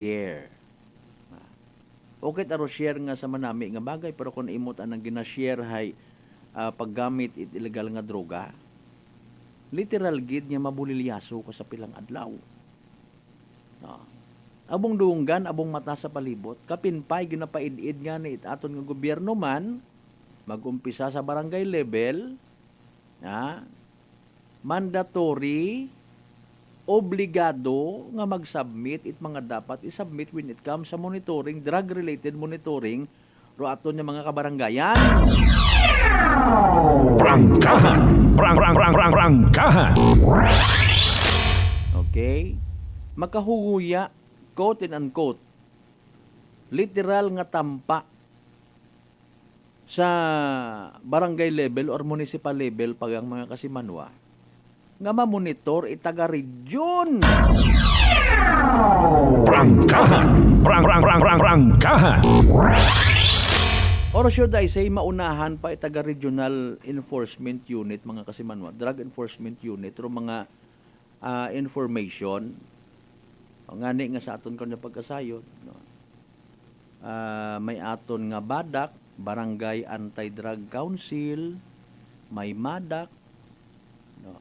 share. Okay taro share nga sa manami nga bagay pero kung imot anang gina-share hay paggamit it illegal nga droga, literal gid nga mabulilyaso ka sa pilang adlaw. No. Abong dunggan, abong mata sa palibot, kapinpay ginapaid-id nga ni aton nga gobyerno man magumpisa sa barangay level, mandatory, obligado nga mag-submit it mga dapat i-submit when it comes sa monitoring, drug-related monitoring, ro aton nga mga kabaranggayan. Prangkahan! Prangkahan! Okay? Makahuguya, quote and unquote, literal nga tampa sa barangay level or municipal level pag ang mga kasimanwa nga mamonitor itaga-region. Prangkahan! Prangkahan! Or should I say, maunahan pa itaga-regional enforcement unit, mga kasimanwa, drug enforcement unit, o mga information, ngani nga sa aton kanya pagkasayod, no? May aton nga badak, Barangay Anti-Drug Council, may madak, no?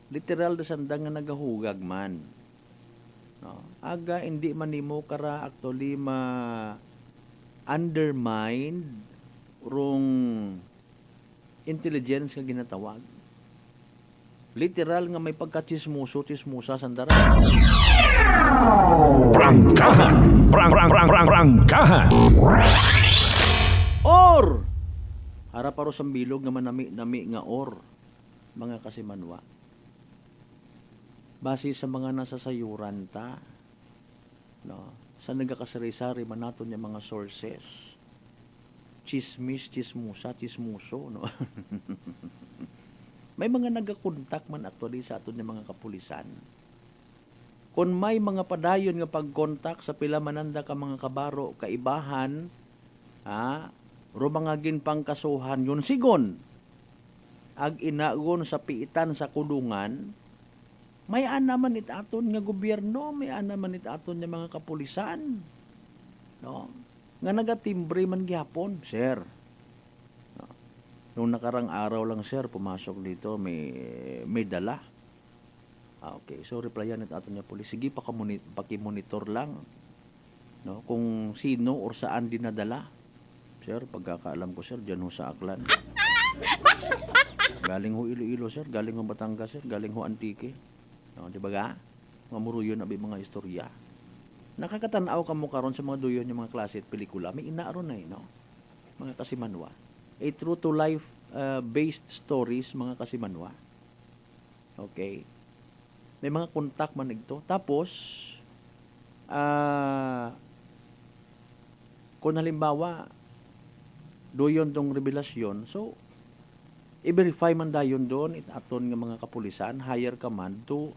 Literal da sandang nga nagahugag man. No? Aga hindi man nimo kara actually undermined rong intelligence nga ginatawag. Literal nga may pagka-chismusa sandara. Prangkahan! Prangkahan! Or harap paro sa bilog nga manami nga or mga kasimanwa. Base sa mga nasasayuran ta, no, sa nagakasari-sari man naton yung mga sources, chismuso, no. May mga nagakontak man actually sa aton yung mga kapulisan. Kung may mga padayon nga pagkontak sa pila mananda ka mga kabaro kaibahan, ro mga ginpang kasuhan yun sigon ag inagon sa piitan sa kulungan, may naman itaton nga gobyerno, may naman itaton nga mga kapulisan, no, nga nagatimbre man gyapon, sir. No. Nung nakarang araw lang, sir, pumasok dito, may dala. Okay, so replyan itaton nga pulis, sige pakimonitor lang, no, kung sino or saan dinadala. Sir, pagkakaalam ko, sir, dyan ho sa Aklan. Galing ho Iloilo, sir, galing ho Batangas, sir, galing ho Antique. No, di ba ga? Mamuruyon abi mga istorya. Nakakatanaw ka mo karon sa mga duyon yung mga klase at pelikula. May inaaron na no? Mga kasimanwa. A true to life based stories, mga kasimanwa. Okay. May mga kontak man ito. Tapos, kung halimbawa, duyon tong revelasyon, so, i-verify man dayon doon, itaton ng mga kapulisan, higher command to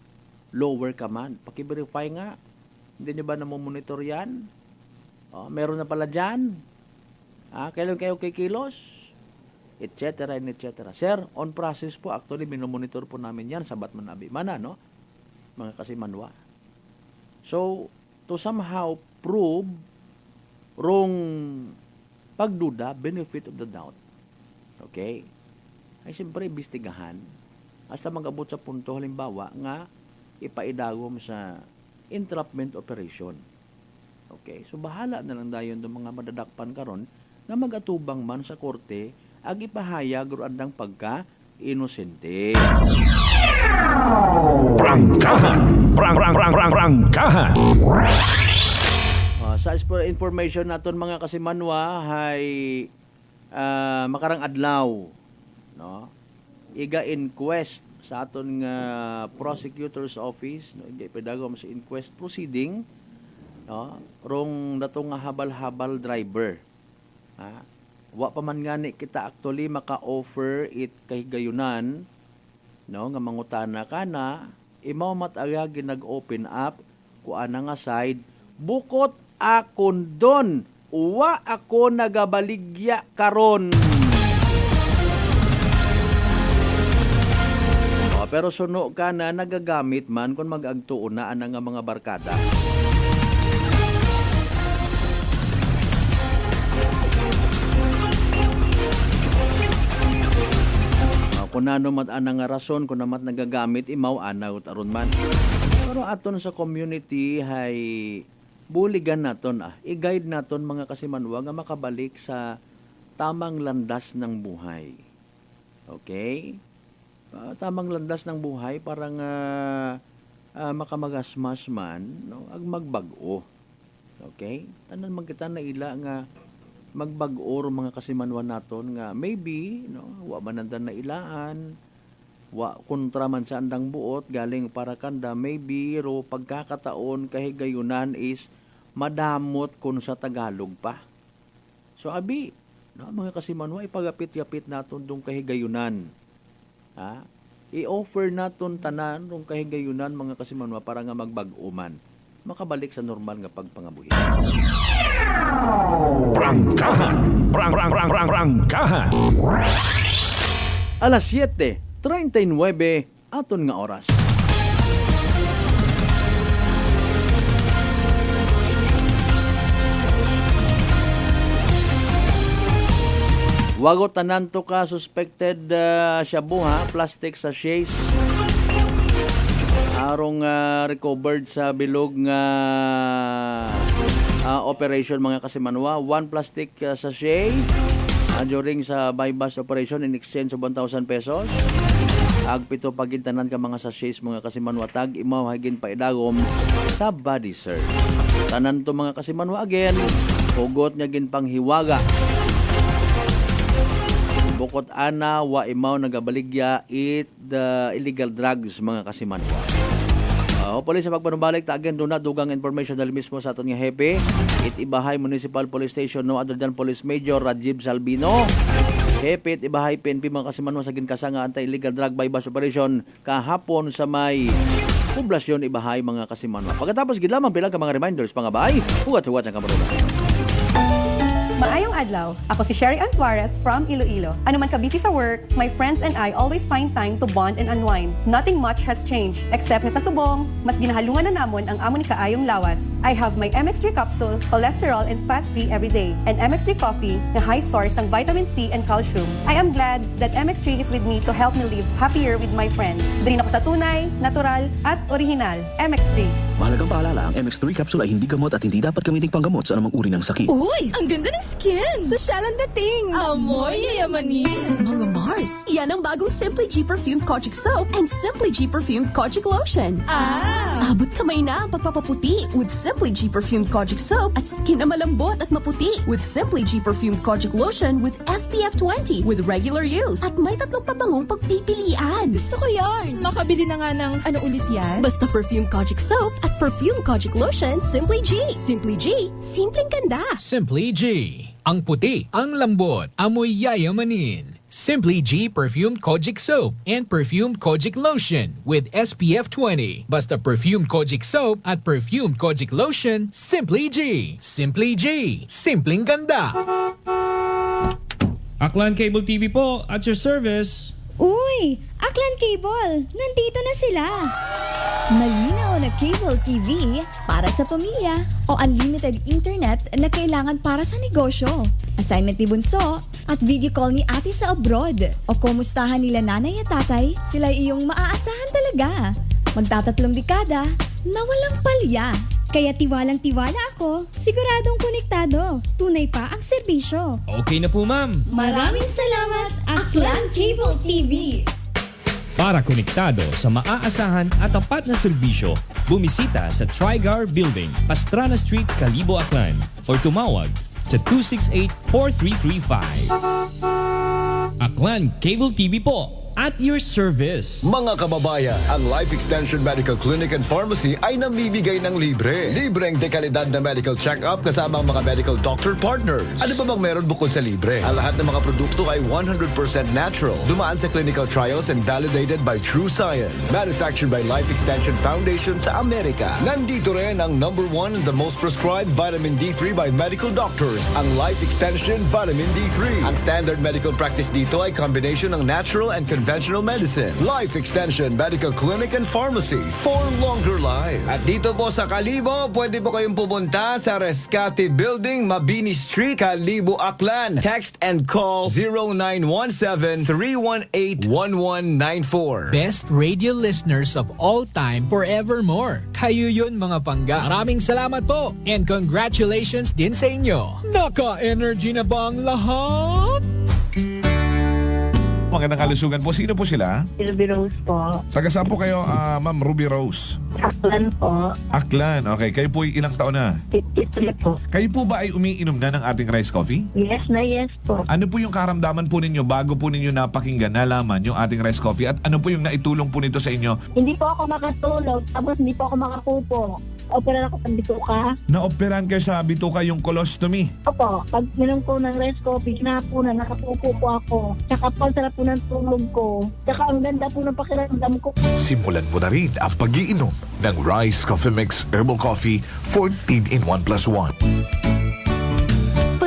lower command. Paki-verify nga, hindi nyo ba namomonitor yan? Meron na pala dyan. Kailan kayo kikilos? Etc. etc. Sir, on process po, actually, minomonitor po namin yan sa Batman Abi. Mana, no? Mga kasimanwa. So, to somehow prove wrong pagduda, benefit of the doubt. Okay? Ay siyempre imbestigahan hasta mag-abot sa punto halimbawa nga ipaidagom sa entrapment operation. Okay, so bahala na lang dayon do mga madadakpan karon nga magatubang man sa korte ag ipahayag ro andang pagka inosente. Prangkahan! Prangkahan! Sa information naton mga kasimanwa hay makarang adlaw, no, iga inquest sa aton nga prosecutor's office, no, iga ipedagom sa inquest proceeding, no, rong datong nga habal-habal driver. Wa pa man ngani kita actually maka-offer it kay gayunan, no, nga mangutana kana imaw mat-aga ginag-open up kuana nga side bukot akon don wa ako nagabaligya karon. Pero suno ka na nagagamit man kung mag-agtuon na nga mga barkada. kung ano mat anang nga rason kung namat nagagamit imaw anaw aron man. Pero aton sa community hay buligan naton i-guide naton mga kasimanwa nga makabalik sa tamang landas ng buhay. Okay? Tamang landas ng buhay para nga makamagasmas man no ag magbag-o. Okay? Tanan man kita na ila nga magbag-o mga kasimanwa naton nga maybe no wa man nandan na ilaan wa kontra man sa andang buot galing para kanda maybe ro pagkakataon kahigayunan is madamot kun sa Tagalog pa. So abi no mga kasimanwa ipagapit-yapit naton dong kahigayunan. Ha? I-offer naton tanan dong kahigayunan mga kasimanwa para nga magbag-o man makabalik sa normal nga pagpangabuhi. Prangkahan. Prangkahan. Alas 7:39 aton nga oras. Wago tanan to ka suspected shabu plastic sachets arong recovered sa bilog nga operation mga kasimanwa. 1 plastic sachet during sa buy-bust operation in exchange of 1,000 pesos. Agpito pagintanan ka mga sachets mga kasimanwa tag imaw hagin paidagom sa body search. Tanan to mga kasimanwa again hugot nga gin panghiwaga. Bukod ana wa imaw nagabaligya it the illegal drugs mga kasimanwa. Hopefully sa pagpanumbalik tagen do na dugang information dahil mismo sa aton nga hepe it Ibahay Municipal Police Station no other than Police Major Rajib Salvino. Hepe it Ibahay PNP mga kasimanwa sa ginkasa nga anti-illegal drug buy-bust operation kahapon sa may poblasyon Ibahay mga kasimanwa. Pagkatapos gid lamang bilang ka mga reminders pangabay huwat-huwat ang kamarunong. Maayong adlaw. Ako si Sherry Antuarez from Iloilo. Ano man ka busy sa work, my friends and I always find time to bond and unwind. Nothing much has changed except na sa subong, mas ginahalungan na namon ang amon kaayong lawas. I have my MX3 capsule, cholesterol and fat-free every day, and MX3 coffee na high source ng vitamin C and calcium. I am glad that MX3 is with me to help me live happier with my friends. Drin ako sa tunay, natural, at original. MX3. Mahalagang paalala, ang MX3 capsule ay hindi gamot at hindi dapat gamiting panggamot sa anumang uri ng sakit. Uy, ang ganda ng skin! Sosyal ang dating! Amoy yayamanin! Mga Mars, yan ang bagong Simply G Perfumed Kojic Soap and Simply G Perfumed Kojic Lotion. Abot kamay na ang pagpapaputi with Simply G Perfumed Kojic Soap at skin na malambot at maputi with Simply G Perfumed Kojic Lotion with SPF 20 with regular use at may 3 pabangong pagpipilian. Gusto ko yarn! Makabili na nga ng ano ulit yan? Basta Perfumed Kojic Soap at Perfumed Kojic Lotion, Simply G. Simply G, simpleng ganda. Simply G. Ang puti, ang lambot, amoy yayamanin. Simply G Perfumed Kojic Soap and Perfumed Kojic Lotion with SPF 20. Basta Perfumed Kojic Soap at Perfumed Kojic Lotion, Simply G. Simply G. Simpleng ganda. Aklan Cable TV po, at your service. Uy! Aklan Cable! Nandito na sila! Malinaw na cable TV para sa pamilya o unlimited internet na kailangan para sa negosyo. Assignment ni Bunso at video call ni ate sa abroad. O kumustahan nila nanay at tatay, sila iyong maaasahan talaga. Magtatatlong dekada na walang palya. Kaya tiwalang-tiwala ako, siguradong konektado. Tunay pa ang serbisyo. Okay na po, ma'am. Maraming salamat, Aklan Cable TV! Para konektado sa maaasahan at tapat na serbisyo, bumisita sa Trigar Building, Pastrana Street, Calibo, Aklan or tumawag sa 268-4335. Aklan Cable TV po, at your service. Mga kababayan, ang Life Extension Medical Clinic and Pharmacy ay namimigay ng libre. Libreng dekalidad na medical check-up kasama ang mga medical doctor partners. Ano pa bang meron bukod sa libre? Ang lahat ng mga produkto ay 100% natural. Dumaan sa clinical trials and validated by True Science. Manufactured by Life Extension Foundation sa Amerika. Nandito rin ang #1 and the most prescribed vitamin D3 by medical doctors, ang Life Extension Vitamin D3. Ang standard medical practice dito ay combination ng natural and conventional conventional medicine. Life Extension Medical Clinic and Pharmacy for longer life. At dito po sa Kalibo, pwede po kayong pumunta sa Rescate Building, Mabini Street, Kalibo, Aklan. Text and call 0917-318-1194. Best radio listeners of all time forevermore. Kayo yun mga pangga. Maraming salamat po and congratulations din sa inyo. Naka-energy na ba ang lahat? Magandang kalusugan po. Sino po sila? Ruby Rose po. Saga saan po kayo, Ma'am Ruby Rose? Aklan po. Aklan. Okay. Kayo po ay ilang taon na? 53 po. Kayo po ba ay umiinom na ng ating rice coffee? Yes na yes po. Ano po yung karamdaman po ninyo bago po ninyo napakinggan, nalaman yung ating rice coffee? At ano po yung naitulong po nito sa inyo? Hindi po ako makatulog, tapos hindi po ako makapupo. Opera ako ng bituka. Naoperahan kayo sa bituka yung colostomy. Opo, pag minom ko ng rice coffee, hinapunan, nakapupo po ako. Tsaka po, sarap po ng tulog ko. Tsaka ang ganda po ng pakiramdam ko. Simulan mo na rin ang pag-iinom ng Rice Coffee Mix Herbal Coffee 14 in 1 plus 1.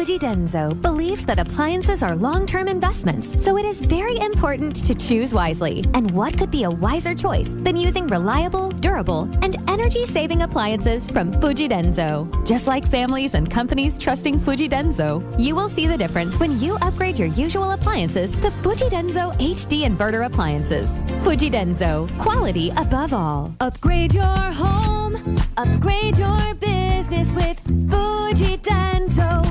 Fujidenzo believes that appliances are long-term investments, so it is very important to choose wisely. And what could be a wiser choice than using reliable, durable, and energy-saving appliances from Fujidenzo? Just like families and companies trusting Fujidenzo, you will see the difference when you upgrade your usual appliances to Fujidenzo HD inverter appliances. Fujidenzo, quality above all. Upgrade your home, upgrade your business with Fujidenzo.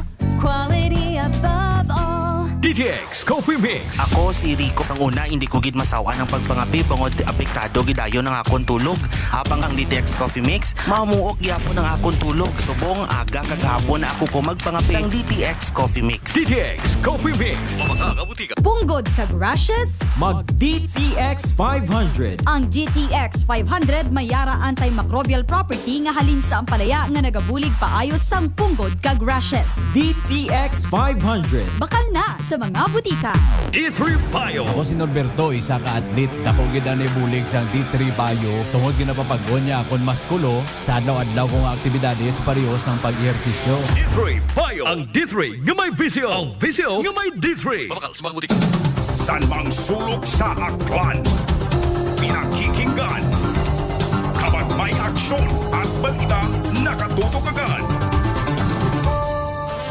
Quality above all. DTX Coffee Mix. Ako si Rico. Ang una, hindi ko gid masawa ng pagpangapi bangod apektado gidayo ng akong tulog. Habang ang DTX Coffee Mix, mamuok gyapon ng akong tulog. Subong aga kagahapon na ako ko magpangapi. Ang DTX Coffee Mix. DTX Coffee Mix. Mamasa Punggod kag rashes? Mag DTX 500. Ang DTX 500 may yara antimicrobial property nga halin sa ampalaya nga nagabulig paayos sang punggod kag rashes. DTX 500. Bakal na sa mga butika. D3 Bio. Ako si Norberto, isa ka atlet. Dako gid ani bulig sang D3 Bio. Tungod ginapapagod niya akon maskulo sa adlaw-adlaw kong aktibidades pareho sang pag-ehersisyo. D3 Bio. Ang D3 nga may visyo. Ang visyo nga may D3. San mang sulok sa Aklan? Pinakikinggan. Kapag may aksyon at balita, nakatutok agad.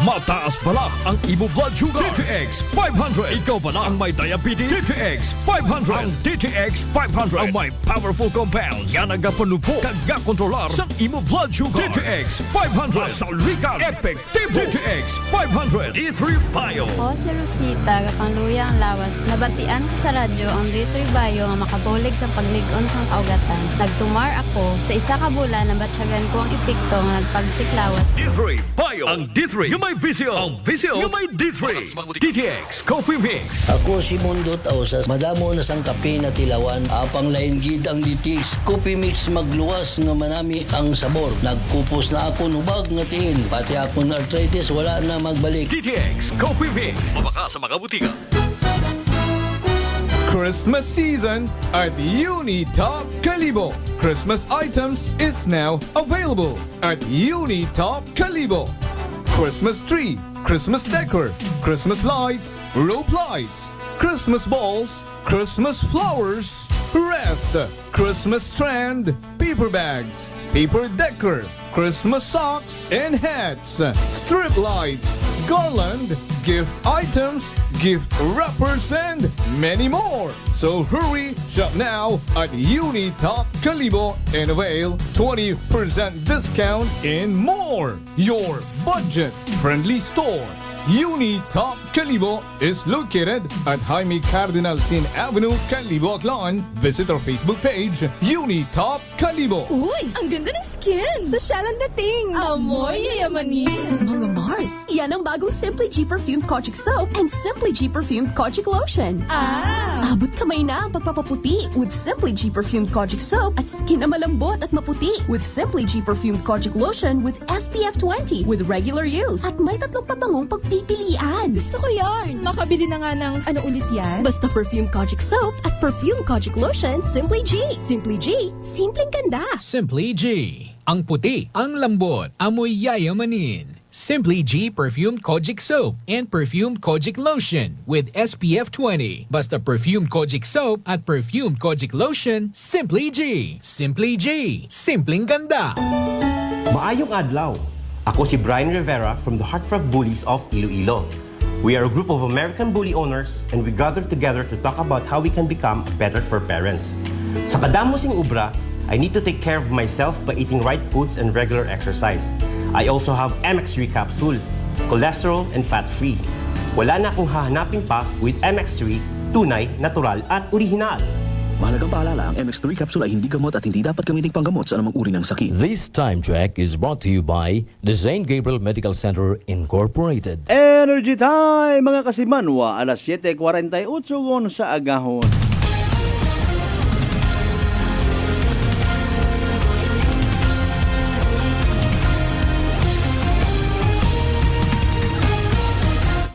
Mataas balak ang imo blood sugar. DTX 500. Ikaw ba na ang may diabetes? DTX 500. Ang DTX 500 ang may powerful compounds nga nagapanupo kag kontrolar sa imo blood sugar. DTX 500. Masaligan. Epektibo. DTX 500. D3 Bio. Ako si Rosita, kapangluya ang lawas. Nabatian ko sa radyo ang D3 Bio nga makabulig sa pagligon sang kaugatan. Nagtumar ako sa isa ka bulan na batsyagan ko ang epekto nga nagpagsiklawas. D3 Bio. Ang D3 nga may visyo. Ang visyo nga may D3. DTX Coffee Mix. Ako si Mundo Tausas. Madamo na sang kape na tilawan. Apang lain gid ang DTX Coffee Mix magluwas nga manami ang sabor. Nagkupos na ako nubag nga tiil. Pati akong arthritis wala na magbalik. DTX Coffee Mix. Mabaka sa mga butika. Christmas season at Unitop Kalibo. Christmas items is now available at Unitop Kalibo. Christmas tree, Christmas decor, Christmas lights, rope lights, Christmas balls, Christmas flowers, wreath, Christmas strand, paper bags, paper decor, Christmas socks and hats, strip lights, garland, gift items, gift wrappers, and many more. So hurry, shop now at Unitop Kalibo and avail 20% discount and more. Your budget-friendly store. Unitop Kalibo is located at Jaime Cardinal Sin Avenue, Kalibo, Aklan. Visit our Facebook page, Unitop Kalibo. Uy, ang ganda ng skin! Sosyal ang dating! Amoy yayamanin! Mga Mars, yan ang bagong Simply G Perfumed Kojic Soap and Simply G Perfumed Kojic Lotion. Abot kamay na ang pagpapaputi with Simply G Perfumed Kojic Soap at skin na malambot at maputi with Simply G Perfumed Kojic Lotion with SPF 20 with regular use. At may tatlong pabangong pagpipilian. Gusto ko yarn! Makabili na nga ng ano ulit yan? Basta Perfumed Kojic Soap at Perfumed Kojic Lotion, Simply G. Simply G, simpleng ganda. Simply G. Ang puti, ang lambot, amoy yayamanin. Simply G Perfumed Kojic Soap and Perfumed Kojic Lotion with SPF 20. Basta Perfumed Kojic Soap at Perfumed Kojic Lotion, Simply G. Simply G. Simpleng ganda. Maayong adlaw. Ako si Brian Rivera from the Heartfrog Bullies of Iloilo. We are a group of American bully owners and we gather together to talk about how we can become better for parents. Sa kadamosing ubra, I need to take care of myself by eating right foods and regular exercise. I also have MX3 capsule, cholesterol and fat-free. Wala na akong hahanapin pa with MX3, tunay, natural at original. Mahalagang paalala, ang MX3 capsule ay hindi gamot at hindi dapat gamiting panggamot sa anumang uri ng sakit. This time check is brought to you by the St. Gabriel Medical Center Incorporated. Energy time mga kasimanwa, alas 7:48 gon sa agahon.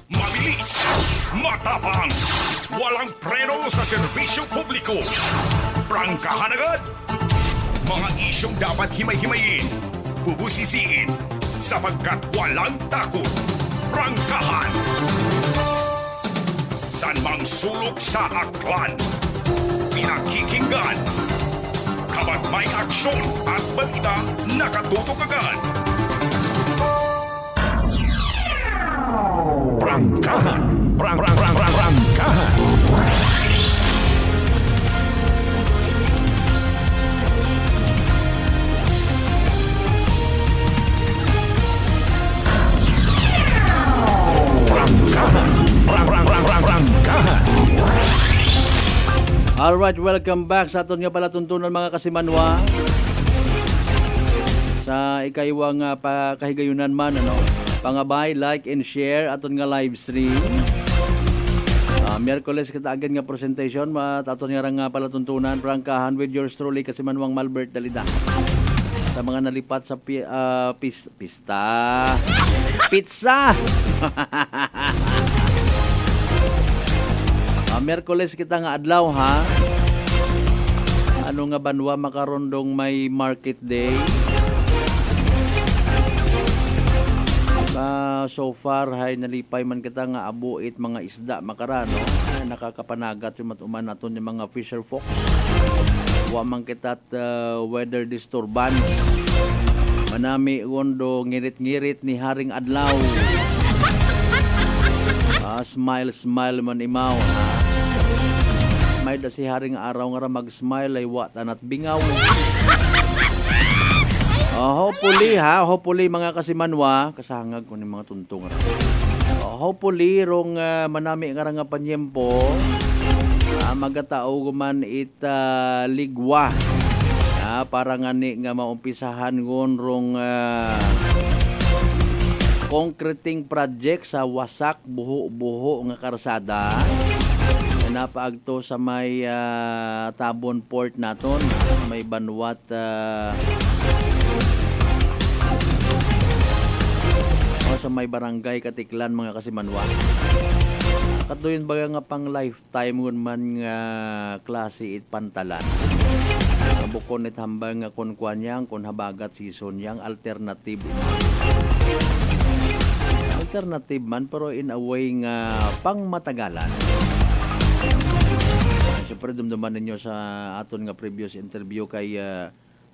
Mabilis, matapang, walang preno sa serbisyo publiko. Prangkahan agad. Mga isyong dapat himay-himayin, bubusisiin, sapagkat walang takot. Prangkahan. San mang sulok sa aklan, pinakikinggan. Kapag may aksyon at balita, nakatutok agad. Prangkahan. Prangkahan. Alright, welcome back sa aton nga palatuntunan mga kasimanwa. Sa ikaiwang pakahigayunan man, pangabay, like and share aton nga live stream. Miyerkules kita agad nga presentation aton nga palatuntunan, prangkahan with yours truly kasimanwang Malbert Dalida. Sa mga nalipat sa pizza. Miyerkules kita nga adlaw ha. Ano nga banwa makarondong may market day. So far hay nalipay man kita nga abuit mga isda makarano. Nakakapanagat yung matuman naton yung mga fisher folk. Wa man kita weather disturbance. Manami gondo ngirit-ngirit ni haring adlaw. Smile man imaw ha. May da si haring araw nga mag-smile ay watan at bingaw. Hopefully mga kasimanwa, kasangag ko ni mga tuntong. Hopefully rong manami nga panyempo, magatao guman ligwa. Para nga ni nga maumpisahan ngon rong concreting project sa wasak buho nga karsada. Napaagto sa may Tabon Port naton, may banwat sa may barangay Katiklan mga kasimanwa. Katuyon baga nga pang lifetime ngun man nga klase it pantalan. Bukon it hambang nga kun kwanyang kun habagat season yang alternative man pero in a way nga pang matagalan. Siyempre dumduman ninyo sa aton nga previous interview kay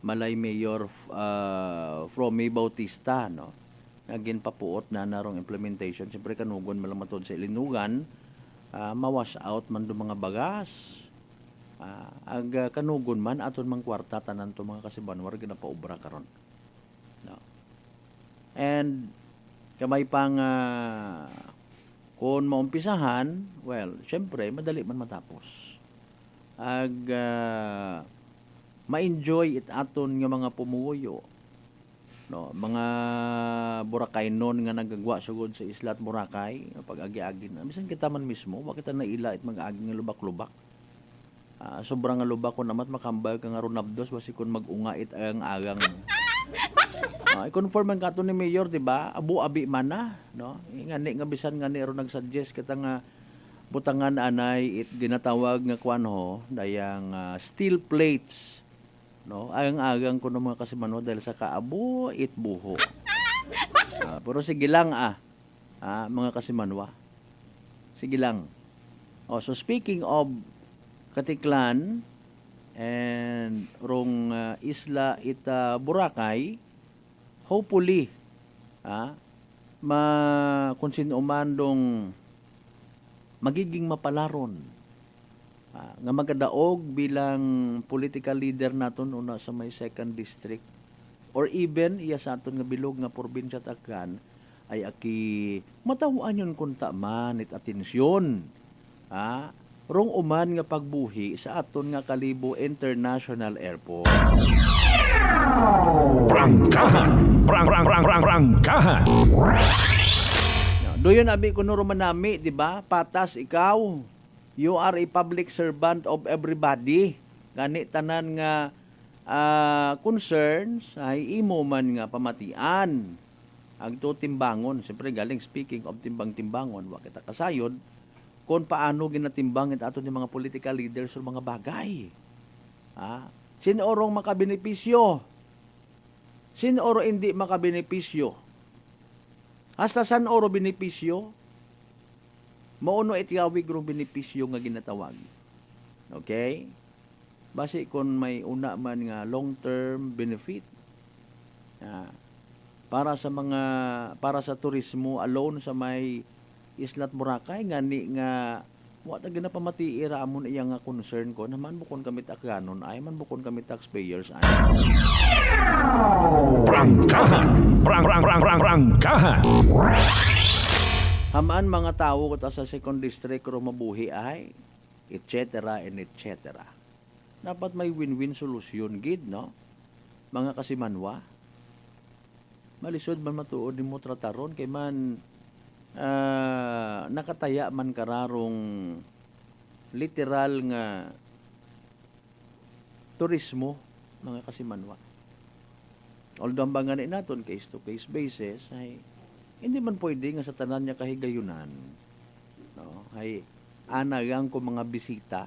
Malay Mayor Fromy Bautista, no? Naging papuot na narong implementation. Siyempre kanugon malamatod sa ilinugan, mawash out man do mga bagas. Kanugon man aton mang kwarta tanan to mga kasibanwar ginapaubra karon. No. And kamay pang kung maumpisahan, well, siyempre madali man matapos. Ma-enjoy it aton nga mga pumuyo, no, mga Boracay non nga nagagwa sugod sa Isla at Boracay pag agi-agi na bisan kita man mismo wa kita naila it mag-agi nga lubak-lubak. Sobrang nga lubak ko namat makambal ka nga runabdos basi kun mag-unga it ang agang. I-confirm man kato ni Mayor, di ba? Abu-abi man na, no? Ngani nga bisan ngani ro nag-suggest kita nga butangan anay it ginatawag nga kwanho dayang steel plates, no? Ang agang ko ng mga kasimanwa dahil sa kaabo it buho. Pero sige lang mga kasimanwa. Sige lang. So speaking of Katiklan and rong isla ita Boracay, hopefully kung sino umandong magiging mapalaron nga magadaog bilang political leader naton una sa may 2nd district or even iya sa aton nga bilog nga probinsya Taklan ay aki matawaan yun kunta man it atensyon rong uman nga pagbuhi sa aton nga Kalibo International Airport. Prangkahan. Doyon abi kuno manami, di ba? Patas ikaw. You are a public servant of everybody. Gani tanan nga concerns ay imo man nga pamatian. Agto timbangon, siyempre galing speaking of timbang-timbangon, wa kita kasayod kung paano ginatimbang ito aton yung mga political leaders o mga bagay. Sino orong makabenepisyo? Sino oro hindi makabenepisyo? Hasta san oro benepisyo? Mauno itiyawig rong benepisyo nga ginatawag. Okay? Basi kung may una man nga long-term benefit para sa turismo alone sa may Islat Boracay ngani nga wa ta gina pamatiira amon iya nga concern ko naman bukon kami takganon ay man bukon kami taxpayers ay. Prangkahan. Hamaan mga tawo ko ta sa 2nd district ro mabuhi ay etc. and etc. Dapat may win-win solusyon gid no mga kasimanwa. Malisod man matuod nimo trataron kay man nakataya man kararong literal nga turismo mga kasimanwa. Although ang bangani naton case to case basis ay hindi man pwede nga sa tanan niya kahigayunan no ay anagang ko mga bisita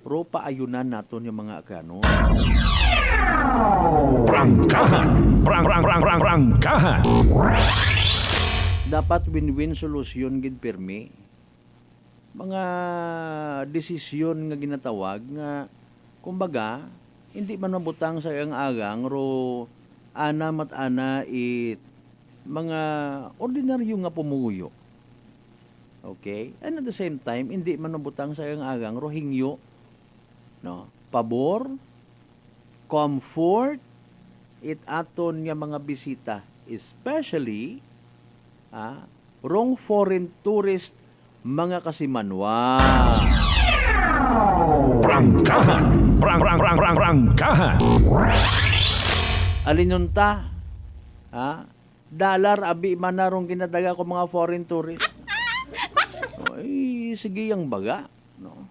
ro paayunan naton yung mga agano. Prangkahan. Dapat win-win solusyon gid pirmi. Mga desisyon nga ginatawag nga kumbaga hindi man mabutang sa iyang agang ro ana mat ana it mga ordinaryo nga pumuyo. Okay? And at the same time hindi man mabutang sa iyang agang ro hingyo no pabor comfort it aton nga mga bisita especially wrong foreign tourist mga kasimanwa. Prangkahan. Alinunta dalar abi manarong kinadaga ko mga foreign tourist. Ay sige yang baga no.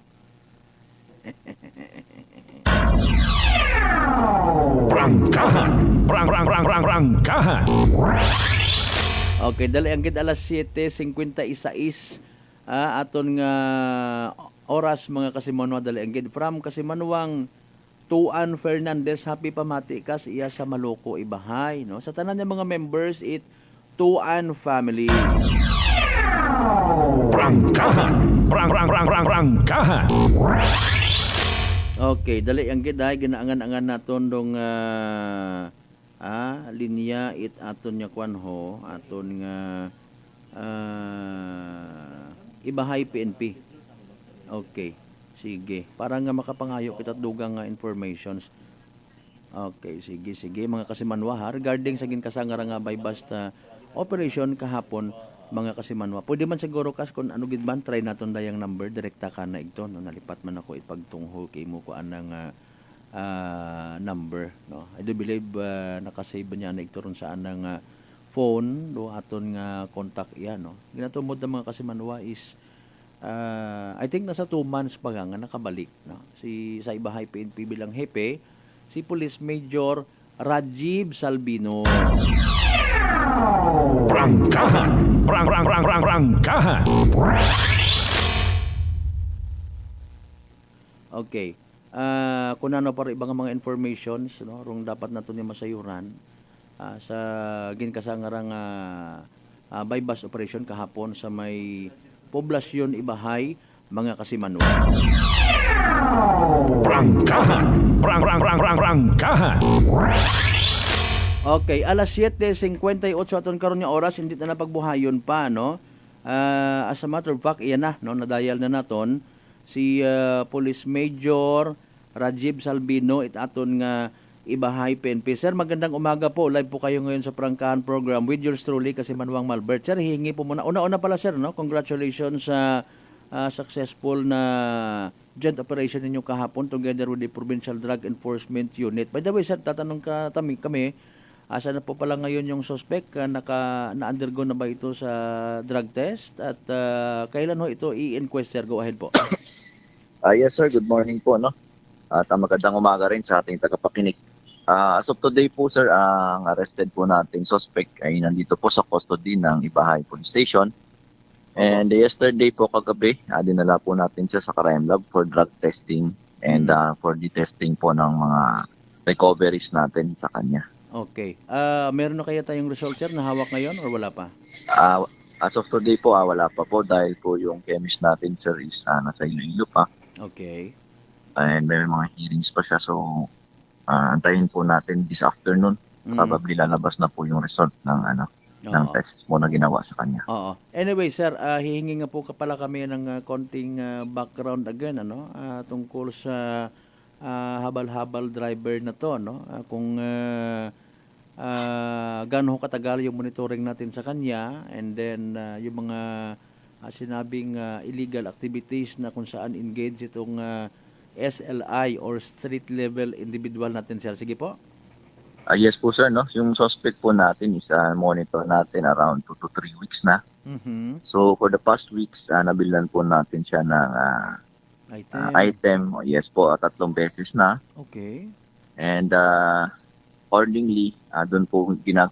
Prangkahan. Okay, dali ang gid alas 7:56 aton nga oras mga kasimanwa dali ang gid from Kasimanwang Tuan Fernandez happy pamati kas iya sa Maloko Ibahay no sa tanan ng mga members it Tuan family. Prangkahan. Okay, dali ang gid ay ginaangan-angan naton dong linya it aton nya kwan ho aton nga Ibahay PNP. Okay, sige. Para nga makapangayo kita dugang nga informations. Okay, sige mga kasimanwa ha. Regarding sa ginkasangara nga by basta operation kahapon mga kasimanwa. Pwede man siguro kas kung ano gid man try naton dayang number direkta ka na igto no nalipat man ako ipagtunghol kay mo ko anang number no. I do believe nakasave niya na igto ron sa anang phone do aton nga contact iya no. Ginatumod ng mga kasimanwa is I think nasa 2 months pa nga nakabalik no. Si sa Ibahay PNP bilang hepe si Police Major Rajiv Salbino. Prangkahan. Okay. Kung ano para ibang mga informations no rong dapat nato ni masayuran sa ginkasangarang bypass operation kahapon sa may poblasyon Ibahay, mga kasimanwa. Prangkahan. Okay, alas 7:58 aton karon nga oras, hindi na napagbuhayon pa, no? As a matter of fact, iyan na, no? Nadayal na naton si Police Major Rajiv Salvino aton nga Ibahay PNP. Sir, magandang umaga po. Live po kayo ngayon sa Prangkahan program with yours truly, Kasimanwang Malbert. Sir, hihingi po muna. Una-una pala, sir, no? Congratulations sa successful na joint operation ninyo kahapon together with the Provincial Drug Enforcement Unit. By the way, sir, tatanong kami, asa na po pala ngayon yung suspect? Na-undergo na ba ito sa drug test? At kailan ho ito i-inquest, sir? Go ahead po. Yes, sir. Good morning po, no? At magandang umaga rin sa ating tagapakinig. As of today po, sir, ang arrested po nating suspect ay nandito po sa custody ng Ibahay Police Station. And yesterday po kagabi, dinala po natin siya sa crime lab for drug testing and for the testing po ng mga recoveries natin sa kanya. Okay. Meron na kaya tayong result, sir, na hawak ngayon or wala pa? As of today po, wala pa po dahil po yung chemist natin, sir, is nasa Iloilo pa. Okay. And may mga hearings pa siya. So, antayin po natin this afternoon. Probably lalabas na po yung result ng ng test mo na ginawa sa kanya. Oo. Anyway, sir, hihingi nga po pala kami ng konting background again, tungkol sa habal-habal driver na to, no? Kung gaano katagal yung monitoring natin sa kanya, and then yung mga sinabing illegal activities na kung saan engage itong SLI or street level individual natin, sir. Sige po. Yes po, sir, no? Yung suspect po natin is monitor natin around 2 to 3 weeks na. Mm-hmm. So for the past weeks, nabilan po natin siya ng item. Yes po, 3 beses na. Okay. And accordingly, doon po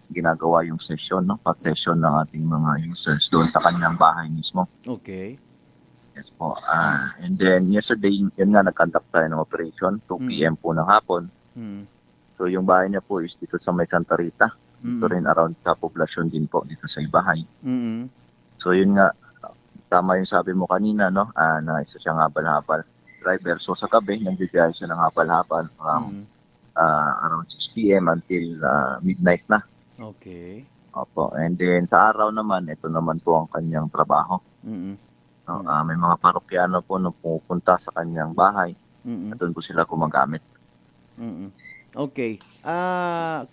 ginagawa yung session, no? Pag-session ng ating mga users doon sa kanyang bahay mismo. Okay. Yes po. And then yesterday, yun nga, nag-conduct tayo ng operation, 2 p.m. po ng hapon. So yung bahay niya po is dito sa may Santa Rita. Dito rin around sa poblasyon din po dito sa Ibahay. So yun nga, tama yung sabi mo kanina, no? Na isa siyang habal-habal driver. So sa gabi, nagbibigay siya ng habal-habal around 6 p.m. until midnight na. Okay. Opo. And then sa araw naman, ito naman po ang kanyang trabaho. May mga parokyano po na pupunta sa kanyang bahay at doon po sila gumagamit. Okay.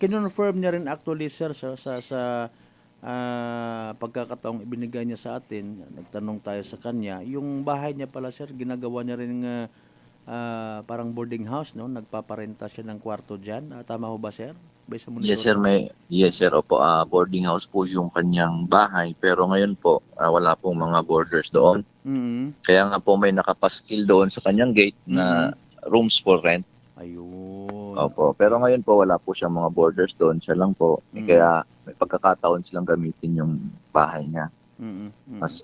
Kinonfirm niya rin actually, sir, sa pagkakataong ibinigay niya sa atin, nagtanong tayo sa kanya, yung bahay niya pala, sir, ginagawa niya rin parang boarding house, no? Nagpaparenta siya ng kwarto dyan. Tama ho ba, sir? Yes, sir. Opo, boarding house po yung kanyang bahay. Pero ngayon po, wala pong mga boarders doon. Kaya nga po may nakapaskil doon sa kanyang gate na rooms for rent. Ayun. Opo. Pero ngayon po, wala po siyang mga boarders doon. Siya lang po. Kaya may pagkakataon silang gamitin yung bahay niya. Mas,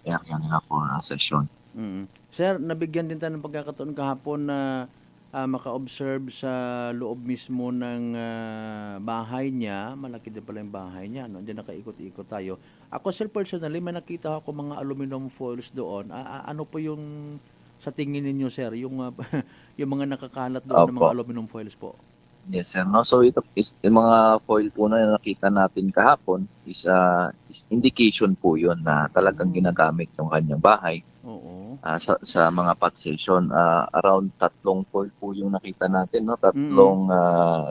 yan nga for session. Sir, nabigyan din tayo ng pagkakataon kahapon na maka-observe sa loob mismo ng bahay niya. Malaki din pala yung bahay niya, no? Diyan nakaikot-ikot tayo. Ako, sir, personally, may nakita ako mga aluminum foils doon. Ano po yung sa tingin ninyo, sir, yung yung mga nakakalat doon ng mga aluminum foils po? Yes, sir. No? So ito is yung mga foil po na nakita natin kahapon is indication po yun na talagang ginagamit yung kanyang bahay. Oo. Sa mga pot session, around 3 foil po yung nakita natin, no? 3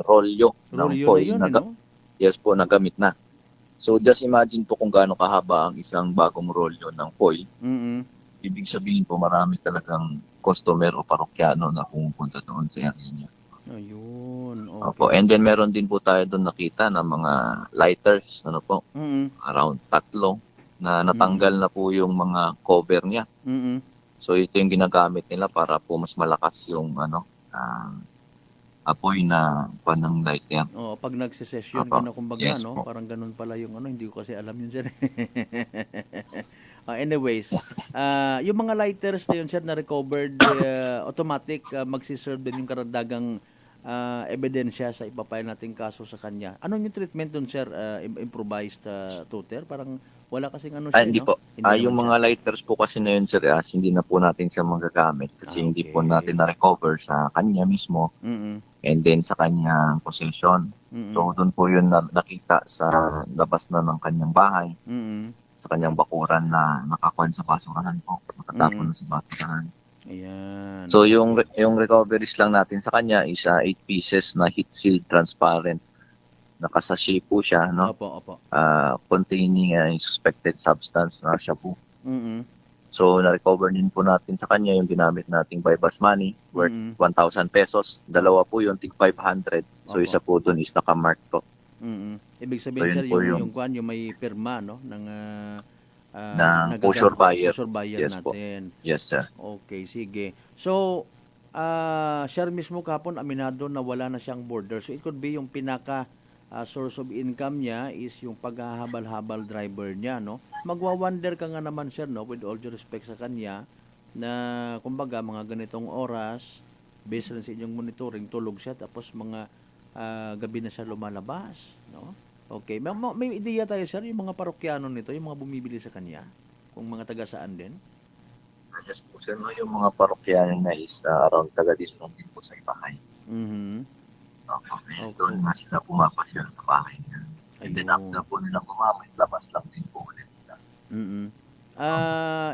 rolyo ng foil yes po, nagamit na. So just imagine po kung gaano kahaba ang isang bagong rolyo ng foil. Ibig sabihin po marami talagang customer o parokyano na pumupunta doon sa area niya. Ayun. Okay. Opo. And then meron din po tayo doon nakita na mga lighters, around 3 na natanggal na po yung mga cover niya. So ito yung ginagamit nila para po mas malakas yung apoy na panang lighter. Pag nagsesession kumbaga, yes, no? Parang ganun pala yung hindi ko kasi alam yun, sir. Anyways, yung mga lighters na yun, sir, na recovered automatic, magsiserve din yung karagdagang ebidensya sa ipapile nating kaso sa kanya. Ano yung treatment doon, sir? Improvised tutor? Parang wala kasing ano siya, Hindi no? po. Hindi Yung naman mga lighters po kasi na yun, sir, hindi na po natin siya magagamit kasi hindi po natin na-recover sa kanya mismo siya. Mm-mm. and then sa kanyang possession. Mm-mm. So, doon po yun nakita sa labas na ng kanyang bahay, Mm-mm. sa kanyang bakuran na nakakuan sa basurahan po, nakatapon na sa basurahan. Ayan. So, yung recoveries lang natin sa kanya is 8 pieces na heat sealed transparent. Nakasachet po siya, no? Opo. Containing suspected substance na shabu. Mm-mm. So, na-recover din po natin sa kanya yung ginamit nating bypass money worth 1,000 pesos. Dalawa po yun, tig 500. So, isa po dun is nakamark po. Mm-mm. Ibig sabihin, So, sir, yun po yung may pirma, no? Ng Pusher buyer. pusher buyer Yes po. natin. Yes, sir. Okay, sige. So, siya mismo kapon aminado na wala na siyang border. So, it could be yung pinaka source of income niya is yung paghahabal-habal driver niya, no? Magwa-wonder ka nga naman, sir, no? With all due respect sa kanya, na kumbaga mga ganitong oras, based rin sa inyong monitoring, tulog siya, tapos mga gabi na siya lumalabas, no? Okay. May ideya tayo, sir, yung mga parokyano nito, yung mga bumibili sa kanya, kung mga taga saan din? Yes po, sir. No, yung mga parokyano na is around taga-dislong din po sa ibahay. Mm-hmm. Okay. Doon na sila pumapasyal sa bahay niya. And then after po nila kumamay, labas lang din po ulit nila. Mm-hmm.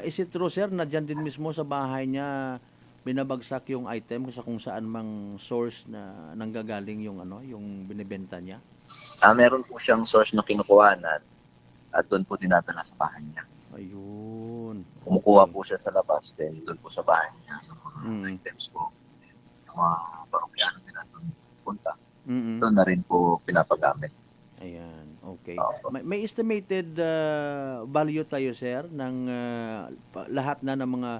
Is it true, sir, na dyan din mismo sa bahay niya binabagsak yung item sa kung saan mang source na nanggagaling yung yung binibenta niya? Meron po siyang source na kinukuhanan at doon po dinadala sa bahay niya. Ayun. Kumukuha po siya sa labas, then doon po sa bahay niya. Yung mga items po. Yung mga parokyano din na doon punta. Doon na rin po pinapagamit. Ayan, okay. May estimated value tayo, sir, ng lahat na ng mga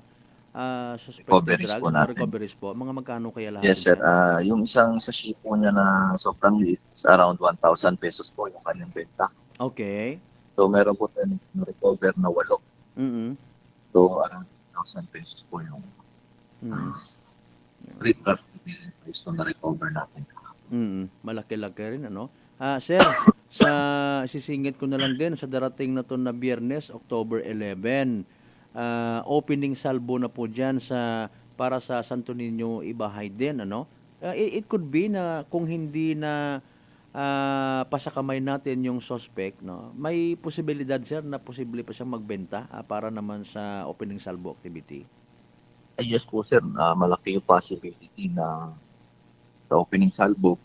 suspected Recoveries drugs, po natin. recoveries po. Mga magkano kaya lahat? Yes, sir. Yung isang sachet po niya na sobrang liit is around 1,000 pesos po yung kanyang benta. Okay. So, meron po tayo recover na 8. Mm-hmm. So, around 1,000 pesos po yung street trafficking price na recover natin. Malaki-laki rin, ano? Sir, sa sisingit ko na lang din sa darating na to na Biyernes, October 11, opening salvo na po dyan para sa Santo Niño Ibahay din, ano? It could be na kung hindi na pasakamay natin yung suspect, no? May posibilidad, sir, na posible pa siyang magbenta para naman sa opening salvo activity. Yes po, sir. Malaki yung possibility na sa opening salvo,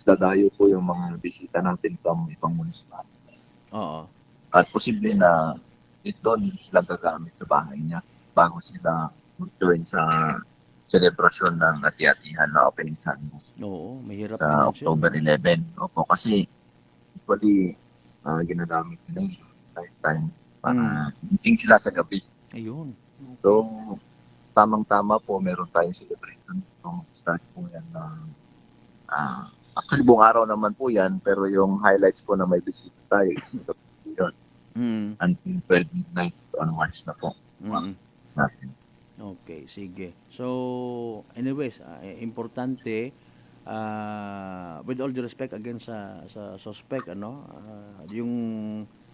dadayo po yung mga bisita natin from ibang municipalities. Oo. At posible na doon sila gagamit sa bahay niya bago sila mag-join sa celebration ng hati-hatihan na opening salvo. Oo, mahirap sa din siya. October 11. Opo, kasi actually ginagamit nila yung lifetime para gising sila sa gabi. Ayun. So, tamang-tama po, meron tayong celebration. So, start po yan na actually, buong araw naman po yan, pero yung highlights po na may bisita tayo is yun. Until 12 midnight onwards na po. Natin. Okay, sige. So, anyways, importante, with all due respect again sa suspect, yung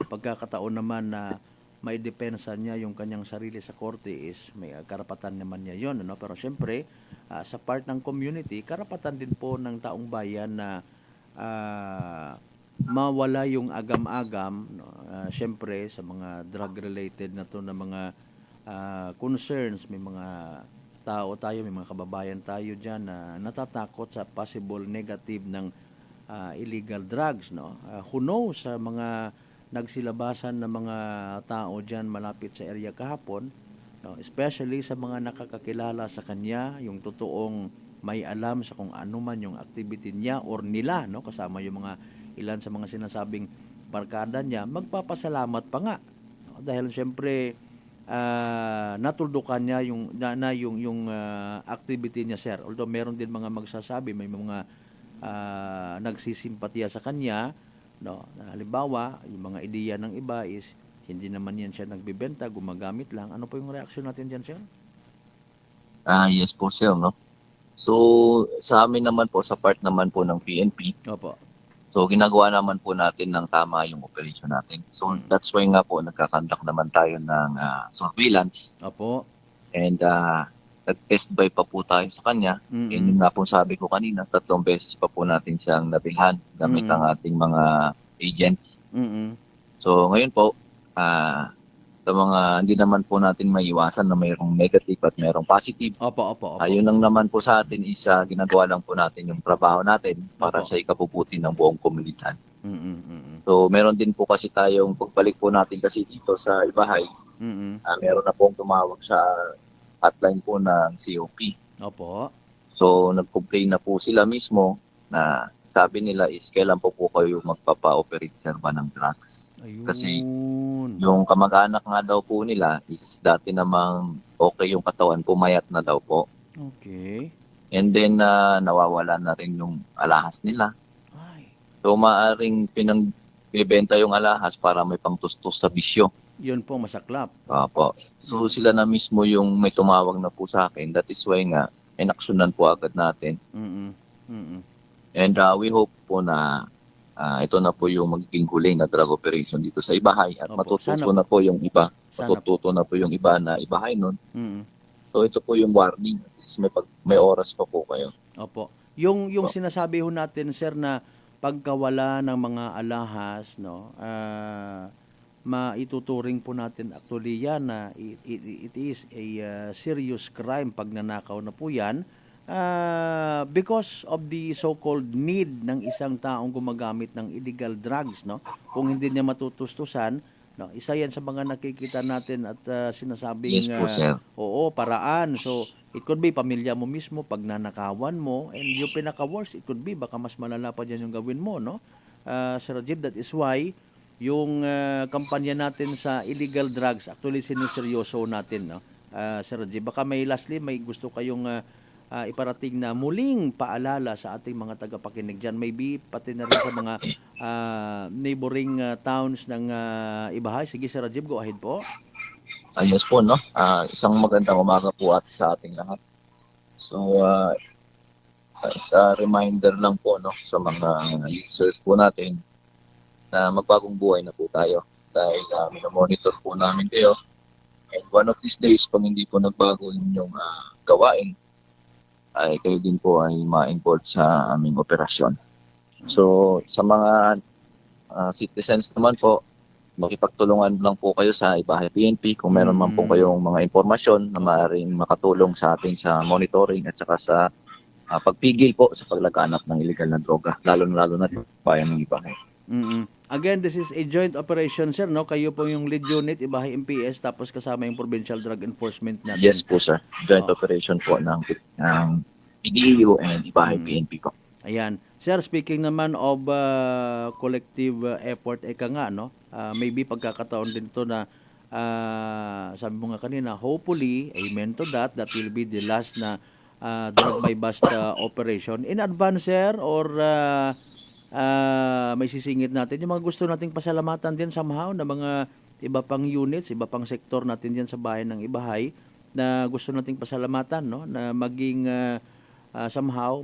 pagkakataon naman na may depensa niya yung kanyang sarili sa korte is may karapatan naman niya yon, pero syempre sa part ng community, karapatan din po ng taong bayan na mawala yung agam-agam, syempre sa mga drug related na to na mga concerns. May mga tao tayo, may mga kababayan tayo diyan na natatakot sa possible negative ng illegal drugs, who knows, sa mga nagsilabasan ng mga tao diyan malapit sa area kahapon, especially sa mga nakakakilala sa kanya, yung totoong may alam sa kung ano man yung activity niya or nila, kasama yung mga ilan sa mga sinasabing barkada niya, magpapasalamat pa nga, dahil syempre natuldukan niya yung activity niya, sir. Although meron din mga magsasabi, may mga nagsisimpatiya sa kanya, halimbawa, yung mga ideya ng iba is hindi naman yan siya nagbibenta, gumagamit lang. Ano po yung reaksyon natin dyan, sir? Yes po, sir, So, sa amin naman po, sa part naman po ng PNP, Opo. so ginagawa naman po natin ng tama yung operation natin. So, that's why nga po, nagkakandak naman tayo ng surveillance. Opo. And nag-test buy pa po tayo sa kanya. Mm-mm. And yung nga po sabi ko kanina, 3 beses pa po natin siyang nabilhan gamit ang ating mga agents. Mm-mm. So, ngayon po, sa mga hindi naman po natin maiwasan na mayroong negative at mayroong positive. Opo, opo, opo. Ayun lang naman po sa atin is ginagawa lang po natin yung trabaho natin para sa ikabubuti ng buong komunidad. Mm-mm. So meron din po kasi tayong pagbalik po natin kasi dito sa Ibahay, Mm-mm. meron na pong tumawag sa hotline po ng COP. Opo. So nag-complain na po sila mismo na sabi nila is kailan po kayo magpapa-operate sir ba ng drugs. Ayun. Kasi yung kamag-anak nga daw po nila is dati namang okay yung katawan, pumayat na daw po. Okay. And then nawawala na rin yung alahas nila. So maaring pinagbebenta yung alahas para may pangtustos sa bisyo. Yun po, masaklap. Opo. So sila na mismo yung may tumawag na po sa akin. That is why nga, inaksyonan po agad natin. Mm-mm. Mm-mm. And we hope po na ito na po yung magiging huling na drug operation dito sa Ibahay. At Opo. matututo Sana na po yung iba. Sana Matututo na po yung iba na Ibahay nun. Mm-mm. So ito po yung warning. May oras pa po kayo. Opo. Yung sinasabi ho natin, sir, na pagkawala ng mga alahas, no, maituturing po natin actually yan na it is a serious crime pag nanakaw na po yan because of the so-called need ng isang taong gumagamit ng illegal drugs, no. Kung hindi niya matutustusan, no, isa yan sa mga nakikita natin at sinasabing Yes po, sir. oo, paraan. So it could be pamilya mo mismo pag nanakawan mo, and yung pinaka-worst, it could be baka mas malala pa dyan yung gawin mo, no? Sir Rajiv, that is why yung kampanya natin sa illegal drugs, actually siniseryoso natin, no? Sir Rajiv, baka may gusto kayong iparating na muling paalala sa ating mga tagapakinig dyan, maybe pati na rin sa mga neighboring towns ng Ibahay. Sige, Sir Rajiv, go ahead po. Yes po, no? Isang magandang umaga po at sa ating lahat. So, it's a reminder lang po, no, sa mga users po natin na magbagong buhay na po tayo dahil minomonitor po namin kayo. And one of these days, pag hindi po nagbago yung gawain, ay kayo din po ay ma-involve sa aming operasyon. So, sa mga citizens naman po, makipagtulungan lang po kayo sa Ibahay PNP kung meron man po kayong mga impormasyon na maaaring makatulong sa atin sa monitoring at saka sa pagpigil po sa paglaganap ng illegal na droga, lalo na sa bayan ng Ibahay. Mm-mm. Again, this is a joint operation, sir, no? Kayo po yung lead unit, Ibahay MPS, tapos kasama yung Provincial Drug Enforcement natin. Yes po, sir. Joint operation po ng PDEU and Ibahay PNP po. Ayan. Sir, speaking naman of collective effort, eka nga, no? Maybe pagkakataon din to na sabi mo nga kanina, hopefully, amen to that will be the last na drug by bust operation. In advance, sir, or may sisingit natin yung mga gusto nating pasalamatan din somehow na mga iba pang units, iba pang sektor natin diyan sa bayan ng Ibahay na gusto nating pasalamatan, no, na maging somehow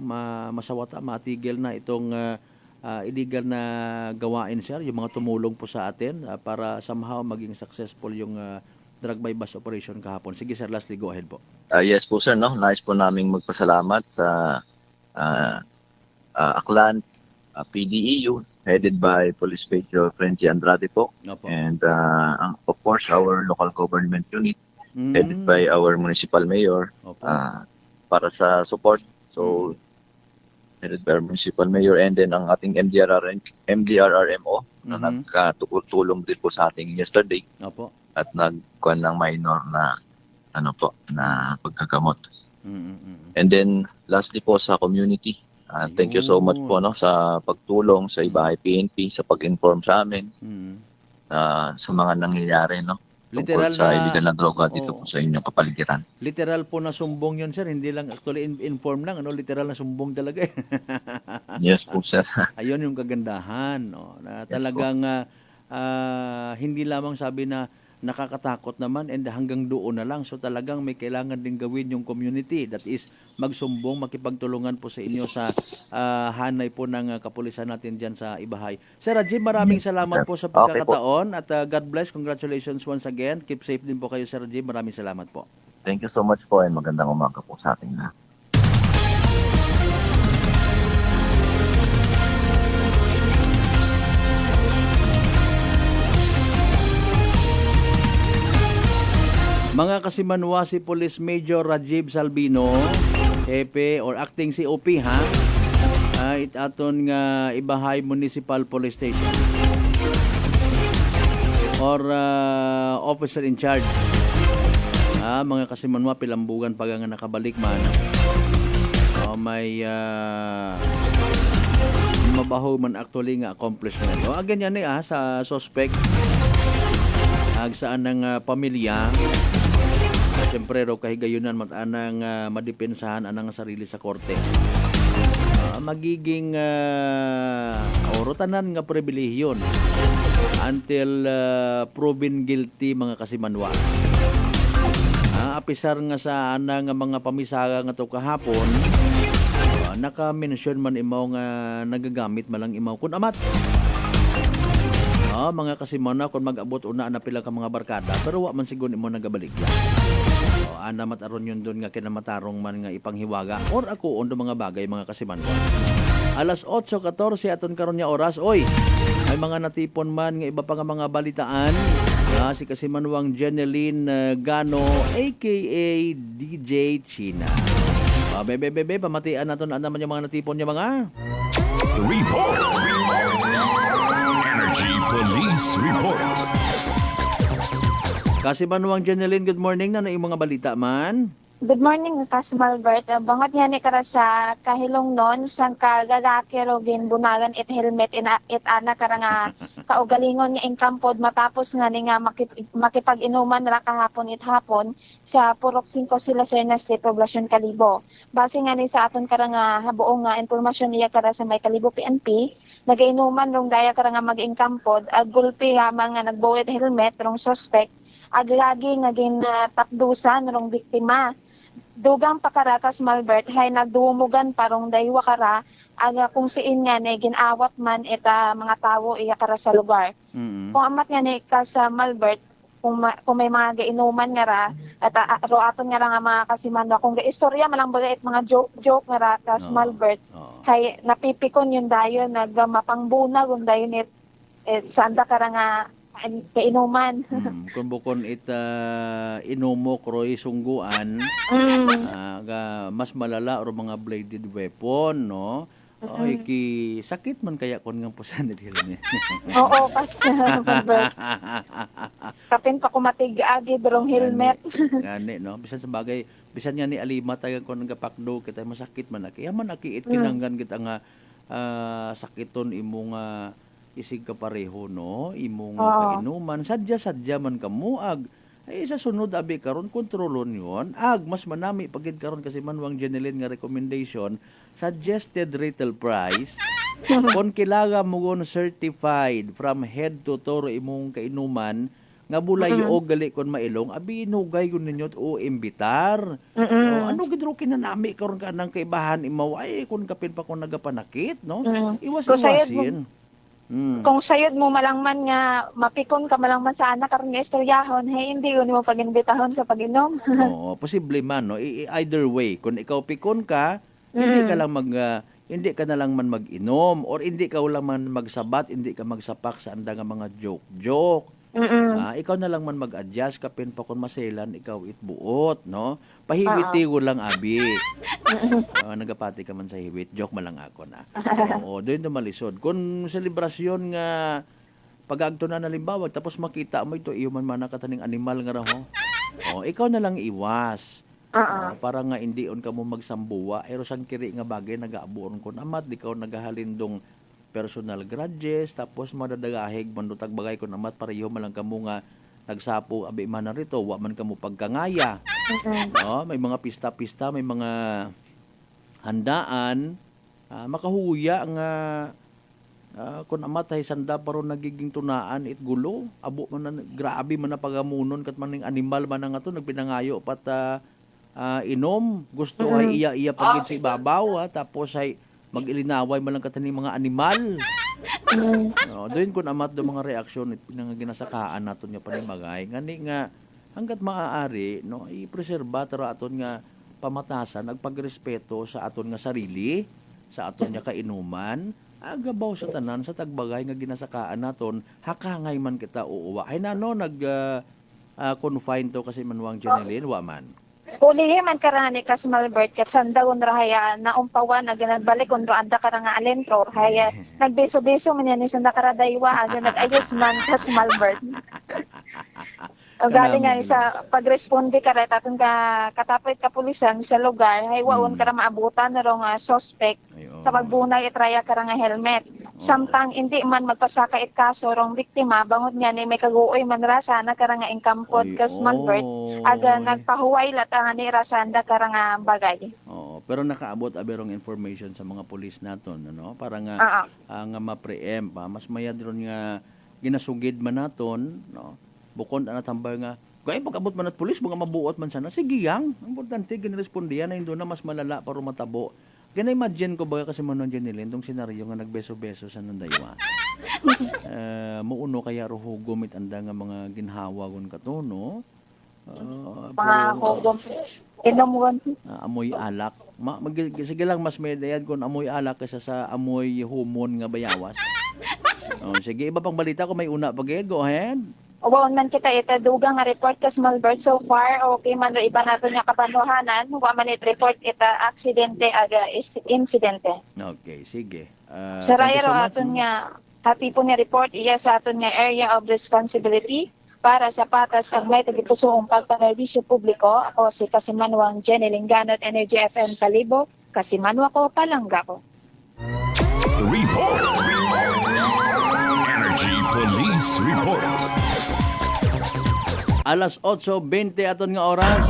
masawata, matigil na itong illegal na gawain, sir, yung mga tumulong po sa atin para somehow maging successful yung drug by bust operation kahapon. Sige, sir, lastly, go ahead po. Yes po, sir, no, nais po naming magpasalamat sa Aklan PDEU, headed by Police Major Frenzy Andrade po. Opo. And of course, our local government unit, headed by our municipal mayor, para sa support. So, headed by our municipal mayor, and then ang ating MDRRMO na nagkatulong din po sa ating yesterday. Opo. At nagkuhan ng minor na na pagkagamot. And then lastly po sa community, thank you so much po, no, sa pagtulong sa Ibahay PNP, sa pag-inform sa amin sa mga nangyayari, no, Literal tungkol sa na- illegal na droga dito po sa inyong kapaligiran. Literal po na sumbong yun, sir. Hindi lang actually inform lang, ano, literal na sumbong talaga. Yes po, sir. Ayun yung kagandahan, no, na talagang hindi lamang sabi na nakakatakot naman and hanggang doon na lang. So talagang may kailangan din gawin yung community. That is magsumbong, makipagtulungan po sa inyo sa hanay po ng kapulisan natin dyan sa Ibahay. Sir Rajib, maraming salamat po sa pagkakataon at God bless. Congratulations once again. Keep safe din po kayo, Sir Rajib. Maraming salamat po. Thank you so much po and magandang umaga po sa ating lahat. Mga kasimanwa, si Police Major Rajib Salvino, Hepe or acting COP ha, it aton nga Ibahay Municipal Police Station or officer in charge. Mga kasimanwa, pilambugan pag nga nakabalik man. May mabaho man actually nga accomplishment. Again yan sa suspect saan ng pamilya. Siyempre, kahigayunan matanang madepensahan anang sarili sa korte. Magiging tanan nga pribilehiyon until proven guilty mga kasimanwa. Apisar nga sa anang mga pamisaga nga to kahapon, naka-mention man imaw nga nagagamit malang imaw kun amat. Mga kasimanwa, kung mag-abot una na pila ka mga barkada, pero wa man sigon imo nagabalik lang. Anamat aron yun doon nga kinamatarong man nga ipanghiwaga or ako ondo mga bagay mga kasimanwa. Alas 8:14 aton karon nga oras. Oy, may mga natipon man nga iba pa nga mga balitaan. Si kasimanwang Jeneline Gano aka DJ China. Bebe, pamatian naton naman yung mga natipon niya mga Report! Energy Police Report! Kasimanwang Jeneline, good morning na yung mga balita man. Good morning, Malbert. Bangat nga ni kara sa kahilong non, sang kagalaki Robin bunagan it helmet it ana kara nga kaugalingon nga ingkampod matapos nga ni nga makipag-inuman ra kahapon it hapon sa Purok 5 sila Serna State Poblacion Kalibo. Base nga ni sa aton kara nga habuong nga impormasyon niya kara sa may Kalibo PNP, nagainuman rong daya kara nga mag-ingkampod, gulpi nga mga nagbuwit helmet rong suspect, aglagi nga ginatapdusan rong biktima. Dugang pakarakas Malbert hay nagdumugan parong daywa kara aga kung siin nga ni ginawat man ita mga tawo iya kara sa lugar. Kung amat nga ni ka sa Malbert kung may mga gainuman nga ra at roaton nga ra nga mga kasimanwa kung gaistorya malang bagay mga joke nga ra kas Malbert hay napipikon yun dayon nagmapangbunag yung dayon sa anda kara nga kainuman. Kung bukon inumo kroy sungguan, mas malala or mga bladed weapon, no? Sakit man kaya kon nga pusan it helmet. Oo, kapin pa kumatig-agi dorong helmet. Gani, no? Bisan sa bagay, bisan nga ni alima tayo kon nagapakdo kita masakit man kaya man akiit kinanggan kita nga sakiton imong isig ka pareho no imong kainuman sadya man kamuag ay sa sunod abi karon kontrolon yon mas manami pagid karon kasi manwang Jeneline nga recommendation suggested retail price kon kilaga mo gon certified from head to toe imong kainuman nga bulay o gali kon mailong abi inugay kun ninyo o imbitar. Ano gid ro kinanami karon kanang kaibahan imaw ay kun kapin pa kon nagapanakit no iwas-iwasin. Kung sayod mo malangman nga mapikon ka malangman sa anak karon nga istoryahon hey hindi yun mo pag-imbitahon sa pag-inom. Posible man no either way kung ikaw pikon ka hindi ka lang hindi ka na lang man mag-inom or hindi ka lang man magsabat hindi ka magsapak sa anda nga mga joke. Ikaw na lang man mag-adjust kapin pa kung maselan ikaw itbuot no pahiwiti ko lang abi. Nagapati ka man sa hiwit joke man lang ako na. Doon na malisod kung selebrasyon nga pag-agto na nalimbawa tapos makita mo ito iyo man nakataning animal nga raho. Ikaw na lang iwas. Para nga hindi on ka mo magsambuwa erosan kiri nga bagay nagaabuon kon amat di ka nagahalindong personal grudges tapos madadagahig mandutag bagay kon amat pareho man lang kamo nga nagsapo abi man rito wa man kamo pagkangaya. May mga pista-pista may mga handaan makahuya nga Kung amatay sanda pero nagiging tunaan it gulo, abo man na, grabe man na pagamunon kat maning animal man na nga to nagpinangayo pat inom, gusto ay iya-iya pagid sa ibabaw tapos ay mag-ilinaway man lang kataning mga animal. Doon kung amat do mga reaksyon it pinangaginasakaan naton nga panimagay ngani nga hangga't maaari no i-preserba tara aton nga pamatasan agpagrespeto sa aton nga sarili, sa aton nga kainuman. Agabaw sa tanan sa tagbagay nga ginasakaan naton hakangay man kita uuwa ay nano confine to kasi manwang Janelyn wa man Ulihi man karani kas Malbert kat sandagon rahaya na umpawan na nagbalik kundro anda kara nga alentro haya nagbeso-beso man yan sunda kara daywa aga nagayos man kas Malbert. O galing nga sa pagresponde kara tatong ka katapit kapulisan sa lugar hay waon kara maabutan na rong suspect sa pagbunag itraya kara nga helmet. Samtang hindi man magpasaka it kaso rong biktima bangod nga ni may kaguoy man ra sana kara nga ingkampod kas Malbert aga nagpahuway latang ni rasanda kara nga bagay. Pero nakaabot aberong information sa mga pulis naton ano para nga nga ma-preempt mas mayad ron nga ginasugid man naton no bukod ana tambay nga kay pag-abot man at pulis mga mabuot man sana sige yang importante ginrespondihan na indo na mas malala para matabo. Gana imagine ko ba kasi manon Janelyn tong senaryo nga nagbeso-beso sa nandaywa. Muuno kaya ro hugom anda nga mga ginhawa gon kato no. Mga hugom inom amoy alak. Sige lang mas may dayad kon amoy alak kaysa sa amoy humon nga bayawas. Sige iba pang balita ko may una pag go ahead. Uwaon man kita ita dugang nga report kas Malbert so far okay man ro iba nato nga kapanuhanan wa man it report ita aksidente aga insidente. Okay, sige. Sa rayero aton nga hatipon nga report iya sa aton nga area of responsibility para sa patas ang may tagipusoong pagpanerbisyo publiko. Ako si Kasimanwang Janelyn Ganot, Energy FM Kalibo. Kasimanwa ko, palangga ko. Report! Energy Police Report. Alas 8:20 aton nga oras.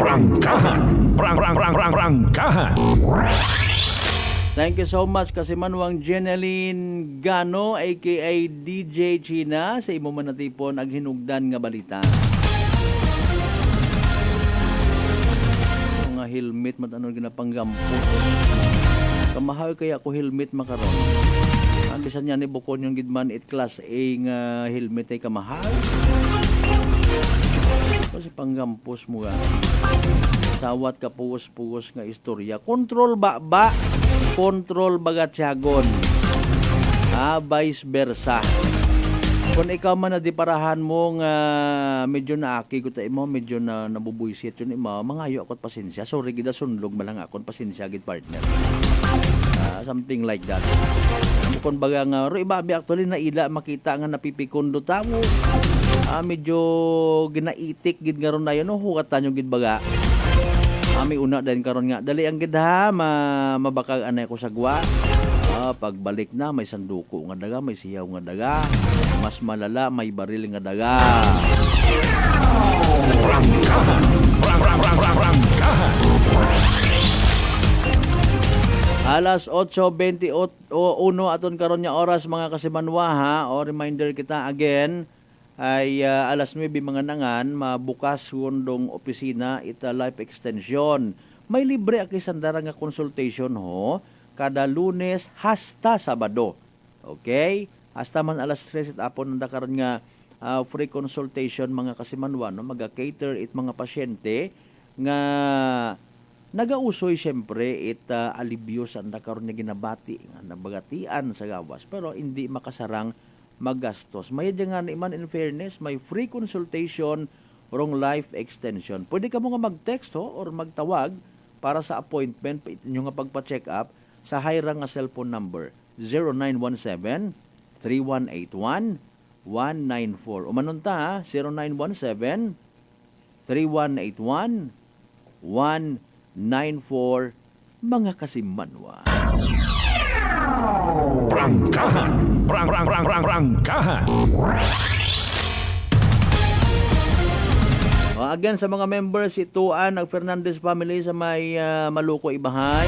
Prangkahan! Prangkahan! Thank you so much kasi Manwang Janelyn Gano aka DJ China sa imo man natipon ag hinugdan nga balita. Mga helmet mat ano ginapanggampo. Kamahal kaya ko helmet makaron. Ang bisan niya ni bukon yung gidman it class A nga helmet ay kamahal. Kasi panggampos mo ga. Sawat ka puwos-puwos nga istorya. Control ba? Control bagatyagon. Vice versa. Kung ikaw man na diparahan mo nga medyo naaki ko tayo mo, medyo na nabubuisit yun mo, mangayo ako't pasensya. Sorry, gida sunlog malang ako't pasensya gid partner. Something like that. Kung baga nga, ibabi actually na ila makita nga napipikondo tamo. Medyo ginaitik gid nga ron na yun, hukatan yung gid baga. May una din karon nga dali ang gid ha mabakag anay ko sagwa. Pagbalik na may sanduko nga daga, may siyaw nga daga, mas malala may baril nga daga. Alas 8:21 aton karon nga oras mga kasimanwa ha. O reminder kita again ay alas 9 mga nangan mabukas wondong opisina ita life extension. May libre aki sandara nga consultation ho kada Lunes hasta Sabado. Okay? Hasta man alas 3 at apon nanda karon nga free consultation mga kasimanwa no maga-cater it mga pasyente nga nagausoy siyempre it alibyo sa nanda karon nga ginabati nga nabagatian sa gawas pero hindi makasarang magastos. May nga naman in fairness, may free consultation orong life extension. Pwede ka mo nga mag-text or magtawag para sa appointment inyo nga pagpa-check up sa hayrang nga cellphone number 0917-3181-194. Umanunta 0917-3181-194 mga kasimanwa. Prangkahan! Prangkahan! Again sa mga members ituan ng Fernandez family sa may Maluco Ibahay.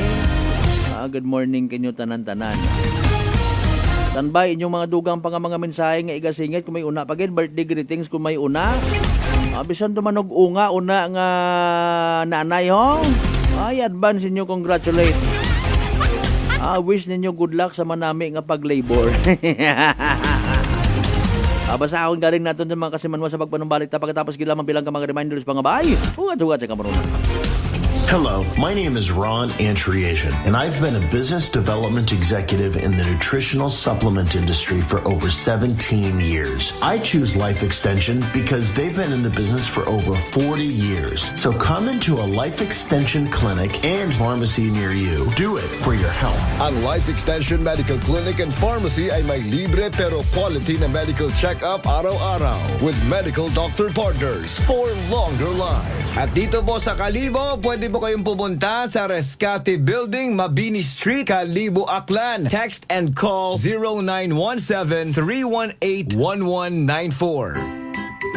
Good morning kanyo tanan-tanan. Standby inyong mga dugang pa nga mga mensahe nga igasingit kung may una pagin birthday greetings kung may una. Bisan tumanog unga una nga nanay ho. Ay advance inyo congratulate. Wish ninyo good luck sa manami nga pag-labor. Basta akong galing natin sa mga kasimanwa sa pagpanumbalik pagkatapos gilamang bilang ka mga reminders mga bay. Ugat-ugat sa kamarunang. Hello, my name is Ron Antriasian, and I've been a business development executive in the nutritional supplement industry for over 17 years. I choose Life Extension because they've been in the business for over 40 years. So come into a Life Extension clinic and pharmacy near you. Do it for your health. Ang Life Extension Medical Clinic and Pharmacy ay may libre pero quality na medical check-up araw-araw with medical doctor partners for longer life. At dito po sa Kalibo, pwede po kayong pumunta sa Rescate Building, Mabini Street, Kalibo, Aklan. Text and call 0917-318-1194.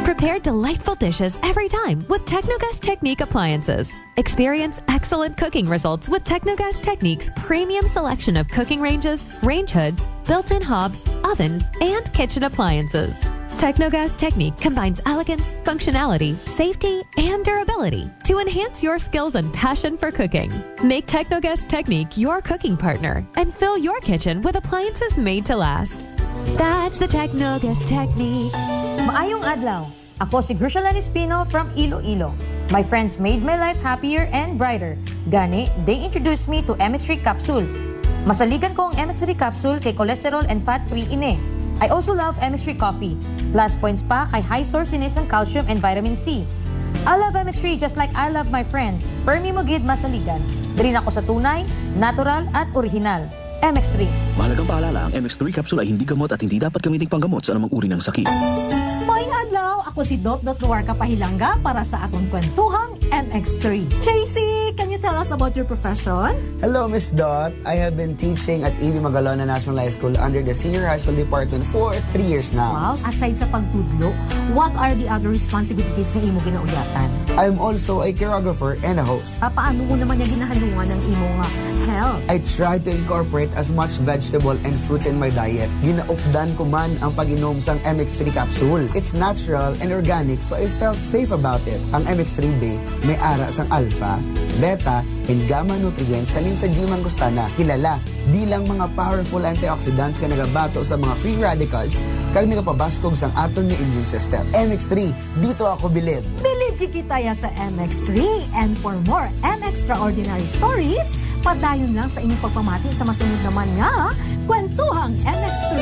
Prepare delightful dishes every time with Technogas Technique appliances. Experience excellent cooking results with Technogas Technique's premium selection of cooking ranges, range hoods, built-in hobs, ovens, and kitchen appliances. Technogas Technique combines elegance, functionality, safety, and durability to enhance your skills and passion for cooking. Make Technogas Technique your cooking partner and fill your kitchen with appliances made to last. That's the Technogas Technique. Maayong adlaw. Ako si Grushalan Espino from Iloilo. My friends made my life happier and brighter. Gani, they introduced me to MX3 capsule. Masaligan ko ang MX3 capsule kay cholesterol and fat-free ine. I also love MX3 coffee. Plus points pa kay high sourciness ng calcium and vitamin C. I love MX3 just like I love my friends. Permi mo gid masaligan. Diri ako sa tunay, natural at original. MX3. Mahalagang paalala, ang MX3 capsule ay hindi gamot at hindi dapat gamiting panggamot sa anumang uri ng sakit. Maayong adlaw, ako si Dot Luarca Pahilanga para sa atong kwentuhang MX3. JC, can you tell us about your profession? Hello, Miss Dot. I have been teaching at E.B. Magalona National High School under the Senior High School Department for 3 years now. Wow, aside sa pagtudlo, what are the other responsibilities na imo ginaulyatan? I'm also a choreographer and a host. Paano mo naman niya ginahalungan ng imong health? I try to incorporate as much vegetable and fruits in my diet. Ginaupdan ko man ang pag-inom sang MX3 capsule. It's natural and organic, so I felt safe about it. Ang MX3B may ara sang alpha, beta, and gamma nutrients salin sa G. mangostana. Kilala bilang mga powerful antioxidants ka nagabato sa mga free radicals kag nagapabaskog sang aton nga immune system. MX3, dito ako bilib. Bilib kikitaya sa MX3, and for more MXtraordinary stories, padayon lang sa inyong pagpamati sa masunod naman nga Kwentuhang MX3.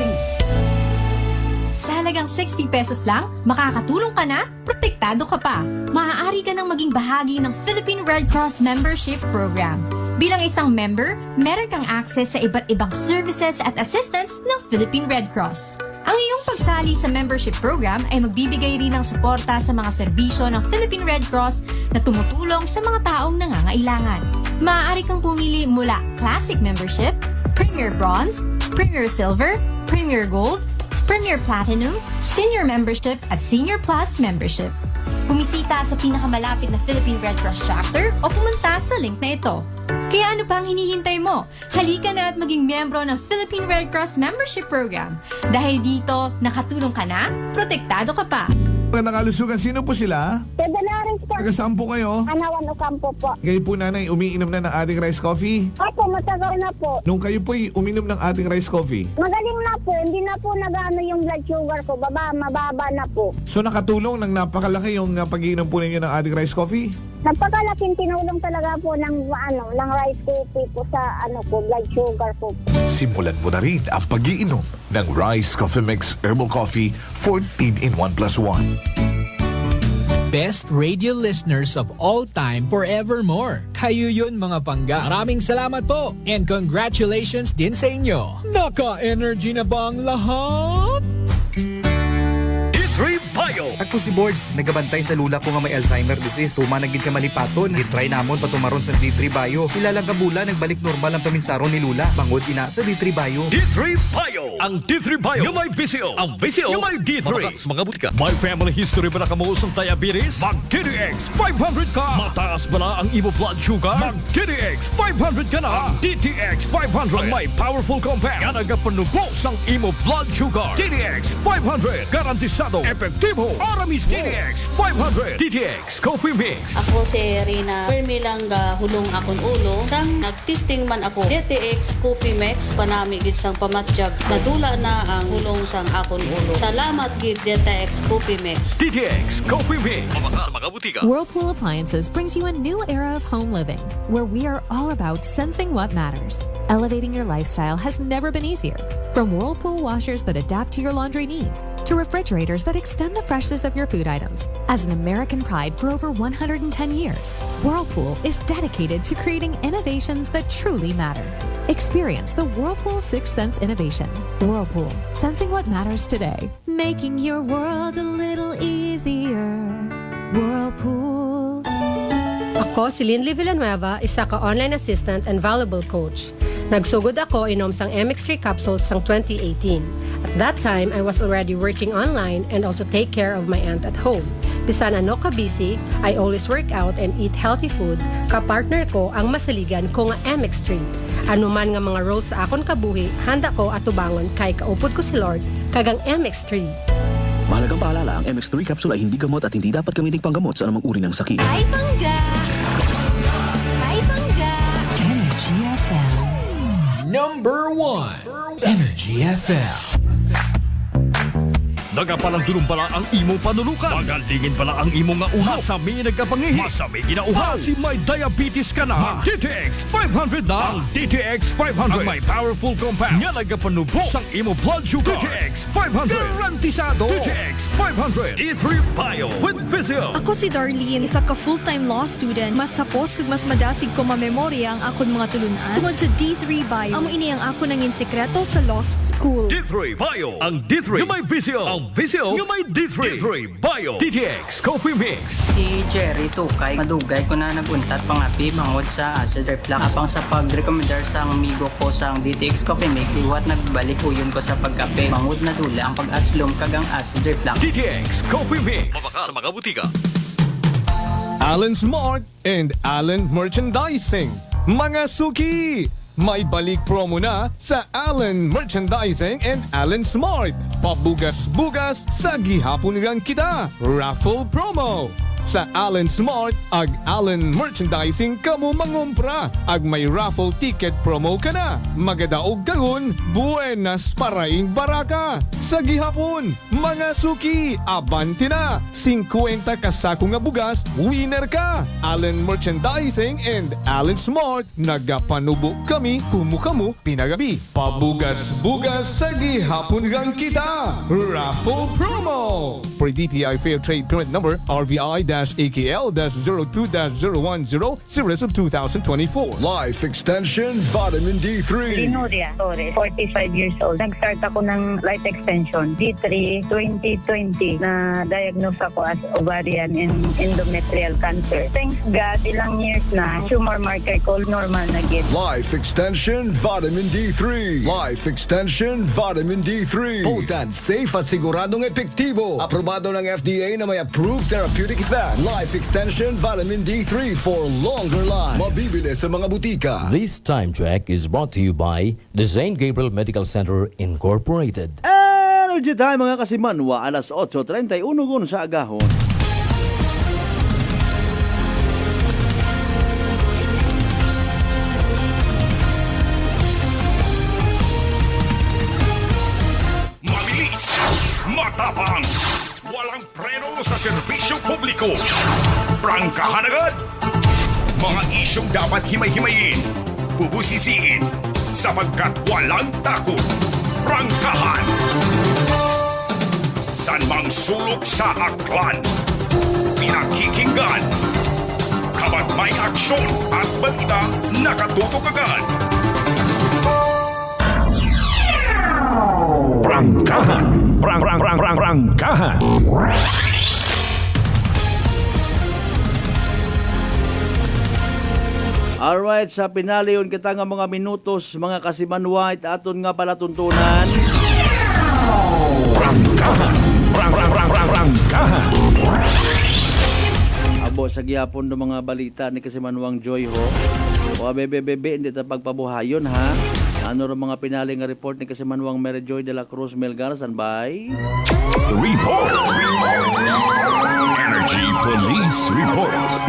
Sa halagang 60 pesos lang, makakatulong ka na, protektado ka pa. Maaari ka nang maging bahagi ng Philippine Red Cross Membership Program. Bilang isang member, meron kang access sa iba't ibang services at assistance ng Philippine Red Cross. Ang iyong pagsali sa membership program ay magbibigay rin ng suporta sa mga serbisyo ng Philippine Red Cross na tumutulong sa mga taong nangangailangan. Maaari kang pumili mula Classic Membership, Premier Bronze, Premier Silver, Premier Gold, Premier Platinum, Senior Membership at Senior Plus Membership. Bumisita sa pinakamalapit na Philippine Red Cross chapter o pumunta sa link na ito. Kaya ano pa ang hinihintay mo? Halika na at maging miyembro ng Philippine Red Cross Membership Program. Dahil dito, nakatulong ka na, protektado ka pa. Magandang kalusugan. Sino po sila? Dalaris po. Taga saan po kayo? Anawan Ocampo po. Kayo po nanay, umiinom na ng ating rice coffee? Opo, matagal na po. Nung kayo po'y uminom ng ating rice coffee? Magaling na po. Hindi na po nag-ano yung blood sugar ko. Mababa na po. So nakatulong ng napakalaki yung pag-iinom po ninyo ng ating rice coffee? Napakalaking tinulong talaga po ng rice coffee po sa blood sugar ko. Simulan mo na rin ang pag-iinom ng Rice Coffee Mix Herbal Coffee 14 in 1+1. Best radio listeners of all time forevermore. Kayo yun mga pangga. Maraming salamat po and congratulations din sa inyo. Naka-energy na ba ang lahat? E3 Bio Ako si Boards, nagabantay sa lula ko nga may Alzheimer disease. Tuma nagid ka malipaton, gitry namon patumaron sa D3 Bio. Ilang kabula nagbalik normal ang paminsaron ni lula. Bangod ina sa D3 Bio. D3 Bio. Ang D3 Bio yung may VCO. Ang VCO yung may D3. Mga butika. May family history ba na kamuos ng diabetes? Mag DTX 500 ka. Mataas ba na ang imo blood sugar? Mag DTX 500 ka na. Ang DTX 500 ang may powerful compounds. Yan nagapanubos ang imo blood sugar. DTX 500. Garantisado. Epektibo. Para mismo. DTX 500. DTX Coffee Mix. Ako si Rina Permilang hulong akong ulo. Sang nagtesting man ako DTX Coffee Mix panami gid sang pamatjag. Nadula na ang hulong sang akong ulo. Salamat gid DTX Coffee Mix. DTX Coffee Mix. Sa mga butika. Whirlpool Appliances brings you a new era of home living, where we are all about sensing what matters. Elevating your lifestyle has never been easier. From Whirlpool washers that adapt to your laundry needs, to refrigerators that extend the freshness of your food items. As an American pride for over 110 years, Whirlpool is dedicated to creating innovations that truly matter. Experience the Whirlpool Sixth Sense innovation. Whirlpool, sensing what matters today. Making your world a little easier. Whirlpool. Ako si Linley Villanueva, isa ka online assistant and valuable coach. Nagsugod ako inom sang MX3 capsules sang 2018. At that time, I was already working online and also take care of my aunt at home. Bisan ano ka busy, I always work out and eat healthy food. Kapartner ko ang masaligan ko nga MX3. Ano man nga mga roles sa akon kabuhi, handa ko atubangon kay kaupod ko si Lord kagang MX3. Mahalagang paalala, ang MX3 capsule ay hindi gamot at hindi dapat gamiting panggamot sa anumang uri ng sakit. Ay, bangga! Ay, bangga! Energy FM. Number 1. Energy FM. Nagapalang pala ang imong panulukan. Magalingin pala ang imong nga ulo. Masami nagkapangihi. Masami ginauhaw. Si may diabetes ka na. DTX 500 na. Ang DTX 500 ang may powerful compounds. Nga nagapanubo sang imo blood sugar. DTX 500. Garantisado. DTX 500. D3 Bio with Physio. Ako si Darlene, isa ka full-time law student. Mas sapos kag mas madasig ko mamemorya ang akon mga tulunan. Tungod sa D3 Bio, amo ini ang ako nangin sekreto sa law school. D3 Bio. Ang D3 yung may Physio. Ang Physio yung may D3. D3 Bio. DTX Coffee Mix. Si Jerry Tukay, madugay ko na naguntat pangapi bangod sa acid reflux. Apang sa pag-recommendar sa amigo ko sa DTX Coffee Mix, iwat nagbalik uyon ko sa pagkape. Bangod na dula ang pag-aslom kagang acid reflux. DTX Coffee Mix. Mabaka sa mga butika. Allen Smart and Allen Merchandising. Mga suki! May balik promo na sa Allen Merchandising and Allen Smart. Pabugas-bugas sa gihapon ngang kita. Raffle promo. Sa Allen Smart, ag Allen Merchandising kamo mangumpra. Ag may raffle ticket promo ka na. Magadaog kagun, buenas paraing baraka. Sa gihapon, mga suki, abanti na. 50 kasako nga bugas, winner ka. Allen Merchandising and Allen Smart, nagapanubo kami, kumukamu, pinagabi. Pabugas-bugas sa gihapon ngang kita. Raffle promo. For DTI Fair Trade Permit Number, RBI-AKL-02-010, Series of 2024. Life Extension Vitamin D3. Linuria Torres, 45 years old. Nag-start ako ng life extension, D3, 2020, na diagnose ako as ovarian and endometrial cancer. Thanks God, ilang years na, tumor marker ko normal na gid. Life Extension Vitamin D3. Life Extension Vitamin D3. Potent, safe at siguradong epektibo. Aprobado ng FDA na may approved therapeutic effect. Life Extension Vitamin D3 for longer life. Mabibili sa mga butika. This time check is brought to you by the St. Gabriel Medical Center Incorporated. Energy time mga kasimanwa, alas 8:31 gun sa agahon. Mabilis, matapang, walang preno sa serbisyo publiko. Prangkahan agad. Mga isyong dapat himay-himayin, bubusisiin, sapagkat walang takot. Prangkahan. San mang sulok sa aklan, pinakikinggan. Kapag may aksyon at balita, nakatutok agad. Prangkahan. Prangkahan. Alright, sa pinaliyon kita nga mga minutos, mga kasimanwa, aton nga pala tuntunan. Abo sa gihapon do mga balita ni kasimanwang Joy ho. O bebe, hindi ta pagpabuhayon ha. Ano ro mga pinali nga report ni kasimanwang Mary Joy de la Cruz Melgar, by Report! Energy Police Report!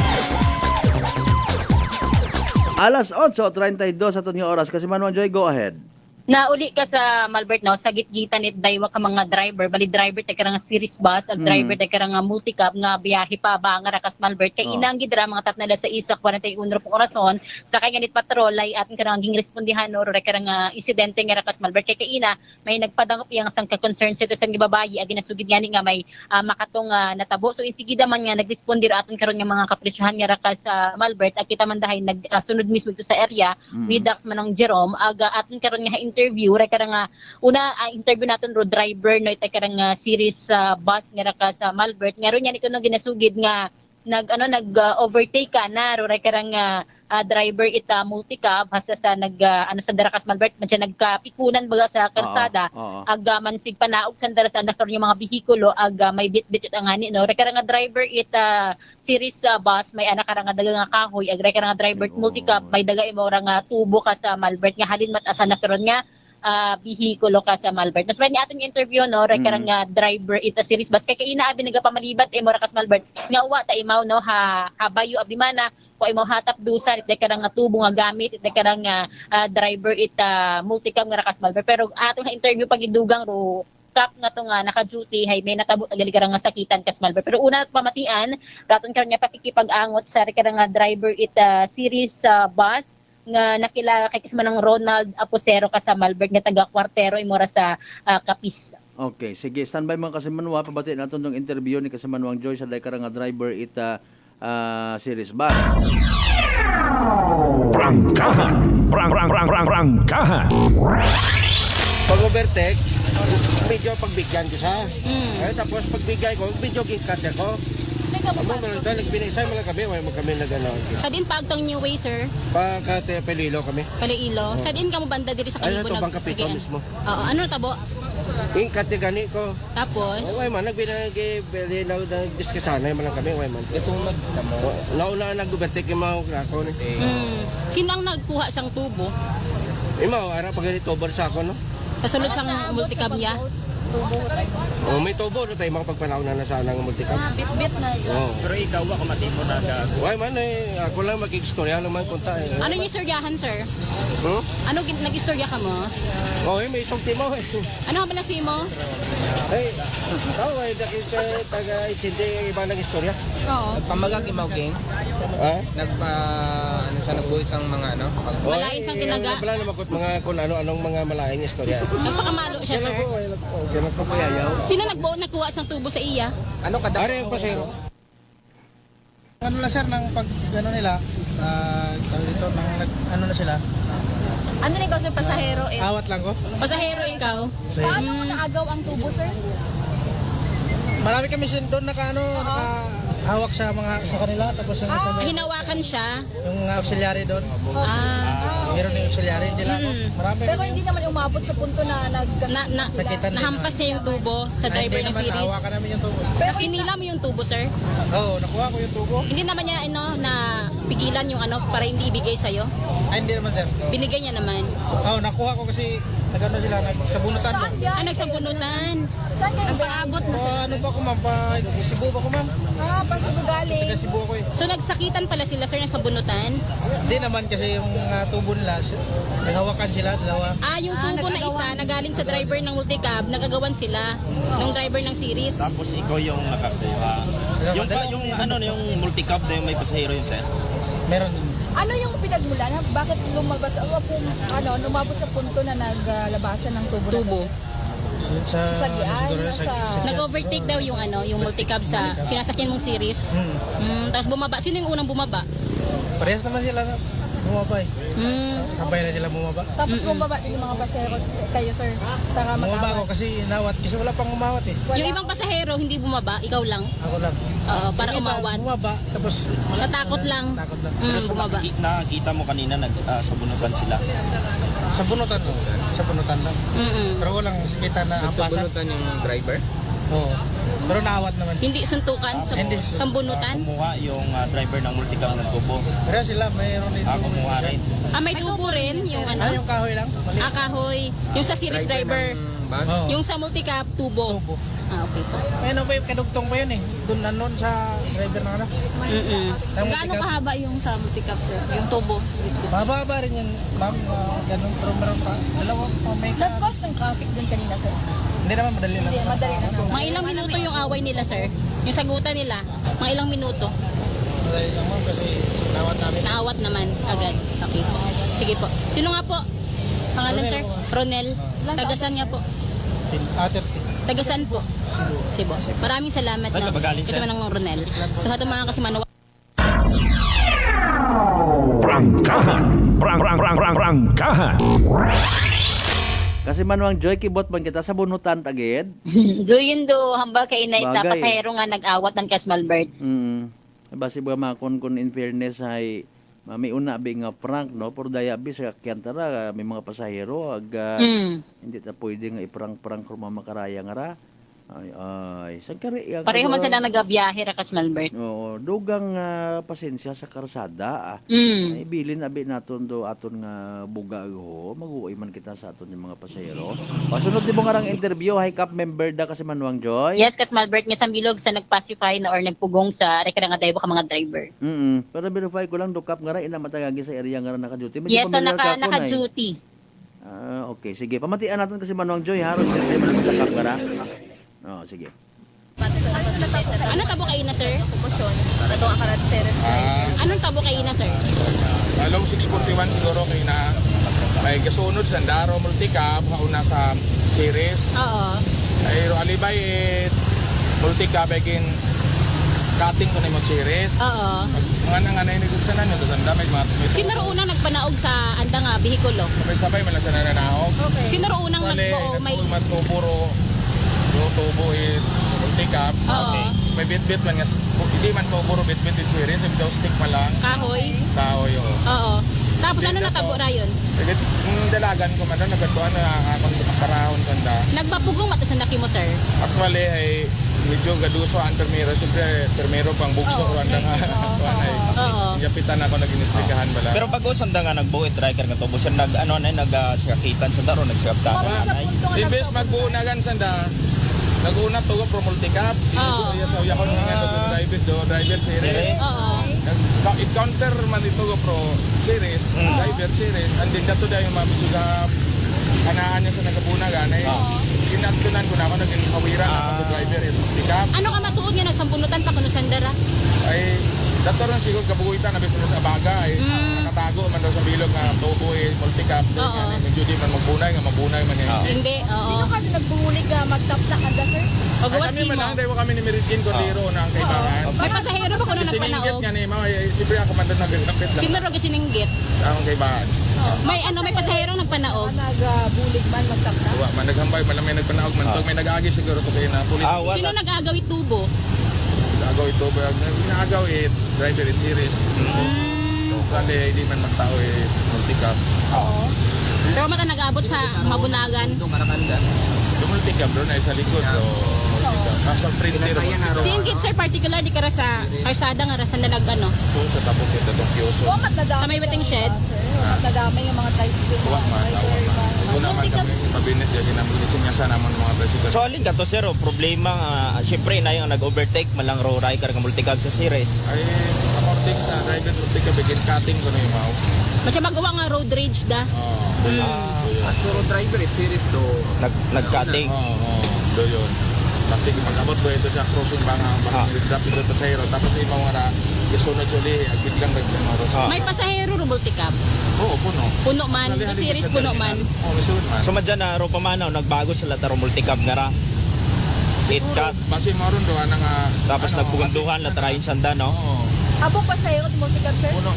Alas 8:32 sa tunyo oras. Kasimanwang Joy, go ahead. Nauli ka sa Malbert no, sa gitgitan it daywa ka mga driver, bali driver tay karang series bus, ag driver tay karang multicab nga biyahe pa ba nga rakas Malbert kay inang gidra mga tatnala sa isa 41 pong orason sa kay ganit patrol ay atin karang ging respondihan or karang insidente nga rakas Malbert kay ina may nagpadangop yang sang ka concern citizen nga babayi ag ginasugid ngani nga may makatong natabo. So insigida man nga nagrespondir aton karon nga mga kapresyohan nga rakas Malbert ag kita man dahay nagsunod mismo ito sa area with Dax manang Jerome ag aton karon nga interview ra karang una interview naton ro driver no ita karang series bus nga ra ka sa Malbert nga ro nya nito no ginasugid nga nag overtake ka na ro ra karang driver ita multicab hasta sa sa Darakas Malbert man siya nagkapikunan baga sa karsada ag mansig panaog sa dara sa nakor yung mga bihikulo ag may bit ang ani no ra karang driver ita series bus may anak karang daga nga kahoy ag ra karang driver multicab may daga imo ra nga tubo ka sa Malbert nga halin mat asa nakaron nga bihikulo ka sa Malbert. Mas ni atong interview no, ra karang driver ita series bus kay inaabi nagapamalibat imo ra kas Malbert. Nga uwa ta imaw no habayo abdi mana ko imaw hatap dusa ita karang tubo nga gamit ita karang driver ita multicam nga ra kas Malbert. Pero atong interview pagidugang ro kap nga to nga naka-duty hay may natabo agali karang nga sakitan kas Malbert. Pero una pamatian daton karon nga pakikipag-angot sa karang driver ita series bus nga nakilala kay kismanang Ronald Aposero ka sa Malbert nga taga Kwartero imora sa Kapis. Okay, sige, standby mga kasimanwa, pabatiin natin ng interview ni kasimanwang Joy sa daikara nga driver ita series bus. Prangkahan. Pag overtake, medyo pagbigyan ko siya. Tapos pagbigay ko, medyo cutter ko. Nagbinay mo lang kami, may kami nag-ano. Sa din pagtong New Way, sir? Pagka Pelilo kami. Pelilo. Sa din ka mo banda diri sa Kalibo? Ay, ito bang kapito mismo. Oo, ano tabo? Yung katigani ko. Tapos? Way man, nagbinay diskusanay mo lang kami, way man. Kasunod ka mo? Nauna nag-overtake yung mga ako. Sino ang nagkuha sang tubo? Imaw, ara pag ganito sa ako, no? Sa sulod sang multicab niya? Oh, may tubo na tayo makapagpanahon na sana ng multicam. Bit na. Pero ikaw ba kung matimo na Why man ako lang mag-istorya naman kunta eh. Ano yung istoryahan, sir? Ano nag-istorya ka mo? May isang timo eh. Ano ka ba na mo? Dakita taga-itindi yung iba ng istorya. Oo. Nagpamagag imaw king? Nagbuhis ang mga ano? Malain sang tinaga? Wala naman kung mga kung anong mga malaking istorya. Nagpakamalo siya, sir? Sino nagkuha sang tubo sa iya? Ano ka daw? Ari ang pasero. Ano na sir, nang pag ano nila, dito, ano na sila? Ano na ikaw, sir, pasahero? Awat lang ko. Pasahero ikaw? Paano mo naagaw ang tubo, sir? Marami kami doon nakahawak sa kanila, tapos yung hinawakan siya? Yung auxiliary doon. Meron yung auxiliary, hindi lang. Marami. Pero hindi naman umabot sa punto na nahampas niya yung tubo sa driver ng series. Nahawakan namin yung tubo. Pero kinila mo yung tubo, sir? Oo, nakuha ko yung tubo. Hindi naman niya na pigilan yung para hindi ibigay sa'yo? Ay, hindi naman, sir. Binigay niya naman? Oo, nakuha ko kasi nagano sila, nagsabunutan. Nagsabunutan? Saan kayo nag-aabot na sila? Ano pa ko, ma'am? Cebu pa ko, ma'am. Pa Cebu galing. Taga Cebu ako eh. So nagsakitan pala sila, sir, nagsabunutan? Hindi naman kasi yung tubo nila, naghawakan sila, dalawa. Yung tubo na isa, nagaling sa driver ng multicab, nagagawan sila ng driver ng series. Tapos ikaw yung nakakaya. Yung multicab na yung may pasahero yun, sir? Meron. Ano yung pinagmulan? Bakit lumabas sa punto na naglabasan ng tubo? Sa gian, nag-overtake daw yung yung multicab sa sinasakyan mong series. Tapos bumaba. Sino yung unang bumaba? Parehas naman sila. bumaba eh. Sabay na sila bumaba. Tapos bumaba din yung mga pasahero kayo, sir. Para Bumaba ako kasi inawat. Kasi wala pang umawat eh. Yung ibang pasahero hindi bumaba, ikaw lang. Ako lang. Oo, para Yung iba, umawat. Bumaba, tapos Natakot lang. Takot lang. Pero sa bumaba. nakita mo kanina, nagsabunutan sila. Sa bunutan lang. Sa bunutan lang. Pero walang kita na ampasan. yung driver? Oo. Pero naawat naman. Hindi suntukan sa Hindi. sambunutan. Kumuha yung driver ng multicab ng tubo. Pero sila mayroon dito. Kumuha rin. May tubo rin yung ano. Yung kahoy lang. Kahoy. Yung sa series driver. Oo. Yung sa multicab, tubo. Okay po. Ayun pa yung kadugtong pa yun eh. Doon nanon sa driver na ano. Gaano kahaba yung sa multicab, sir? Yung tubo? Mababa rin yan, ma'am. Ganun, pero meron pa. Dalawa pa may Nag-cause ng traffic dun kanina, sir. Hindi naman madali lang. Hindi, madali lang. Mga ilang minuto yung away nila, sir? Yung sagutan nila? Mga ilang minuto? Madali lang ma'am kasi nawat namin. Naawat naman agad. Okay po. Sige po. Sino nga po? Pangalan, sir? Ronel. Tagasan niya po. 30. Tagasan po? Cebu. Maraming salamat Saan na. ka ba galing, sir? Kasama ng Ronel. Sa hatong mga kasimanuwa. Prangkahan. Kasi manuang Joy, kibot man kita sa bunutan tagid. Doon do, hamba kay na ita, Bagay. pasahero nga nag-awat ng Kasmalbert. Basi ba makon kun in fairness ay may una bi nga prank no por daya bi sa kyantara may mga pasahero hindi ta pwede nga iprank-prank kung makaraya nga ra. Ay sang kari Pareho man sila nagabiyahe ra Kasmalbert. Oo, dugang pasensya sa karsada. Ay bilin abi naton do aton nga buga ho, mag-uwi man kita sa aton yung mga pasahero. Pasunod di mo nga rang interview, high cap member da kasi Manuang Joy. Yes, Kasmalbert nga sa bilog sa nagpacify na or nagpugong sa rekara nga daybo ka mga driver. Pero verify ko lang do cap nga ra ina matagagi sa area nga ra naka-duty. Medyo Yes, so familiar ka ako, nay. naka-duty. Okay, sige. Pamatian natin kasi Manuang Joy ha. Interview mo naman sa cap nga ra. Sige. Ano tabo kayo na, sir? Ito ang karat series. Anong tabo kayo na, sir? Sa long 641 siguro kayo na may kasunod sa Ndaro Multicab, kauna sa series. Oo. Ay alibay Multicab ay cutting ko na yung series. Oo. Mga nanganay ni Gugsanan yun, tapos ang damay mga Sino ro unang nagpanaog sa anda nga bihikulo? sabay-sabay man lang sa nananaog. Sino ro unang nagbuo may Matuburo, tubo Multicab. May bit-bit man nga, hindi man tuburo bit-bit yung series, yung daw stick man lang. kahoy? Kahoy, oo. Oo. Tapos ano natabo ra yun? Dalagan ko man doon, nagkatuan na akong parahon kanda. Nagpapugong mata sa naki mo, sir? Actually ay medyo gaduso ang termero. Siyempre, termero pang bukso ko ang nga. Yapitan ako nag-inisplikahan bala. Pero pag usanda nga nagbuit driver nga tubo, sir nagsigakitan sa daro, nagsagaptakan. Imbes magbuunagan sanda, nag-una to go pro multicab. Iya sa uyakon nga driver series. Nag-counter man ito go pro series, driver series. And then dato dahil yung mabigugap kanaan niya sa nagabunagan ay kinatunan ko na ako naging kawiran ako driver multicab. Ano ka matuod nga nagsambunutan pa kuno sandara? Ay dato rin siguro kabuguitan na bisa sa baga ay nakatago man daw sa bilog nga tubo multicab. Medyo di man magbunay man yan. Hindi, oo. Sino ka nagbuhulig magtaptak ka, sir? O gawas Kami mo. man lang, dahil kami ni Meritin Cordero na ang kaibahan. May pasahero ba kuno Siningit nagpanaog? nga ni Mama, siyempre ako man doon nagkapit lang. Sino ro gisiningit? Ang kaibahan. May pasahero nagpanaog. Nagbuhulig man magtaptak. Tuwa, man naghambay, man lang may nagpanaog man. Pag may nag-agi siguro ko kayo na pulis. Sino nag-agaw tubo? Nag-agaw ito, nag-agaw driver it series. Kali, hindi man magtao multicab. Oo. Pero mata nag-abot sa mabunagan. Multicab doon ay sa likod. Nasa printer. Singgit, sir, particular di ka sa karsada nga rasan na nag-ano? Sa tapok ito, itong kiyoso. Sa may waiting shed? Nadamay yung mga tricycle. Tuwa man, tawa man. Ito naman kami, mabinit yan, ginamilisin niya sa naman mga tricycle. So alin ka to sir, problema syempre na yung nag-overtake malang raw rider nga multicab sa series. Ay, according sa driver multicab, begin cutting ko na yung mau. Matya magawa nga road rage da. Asuro driver it series do. Nag-cutting. Do yun. Kasi mag-abot do ito sa crossing banga drop ito pasahero tapos iba nga isunod suli agit lang nagmamaros. May pasahero ro multicab. Oo, puno. Puno man, series puno man. Oo, misud man. So madyan na ro pamanaw nagbago sila taro multicab nga ra. Hit cut. Basi maron do nga tapos nagbugunduhan la tarayin sanda no. Abo pasahero ti multicab, sir? Puno.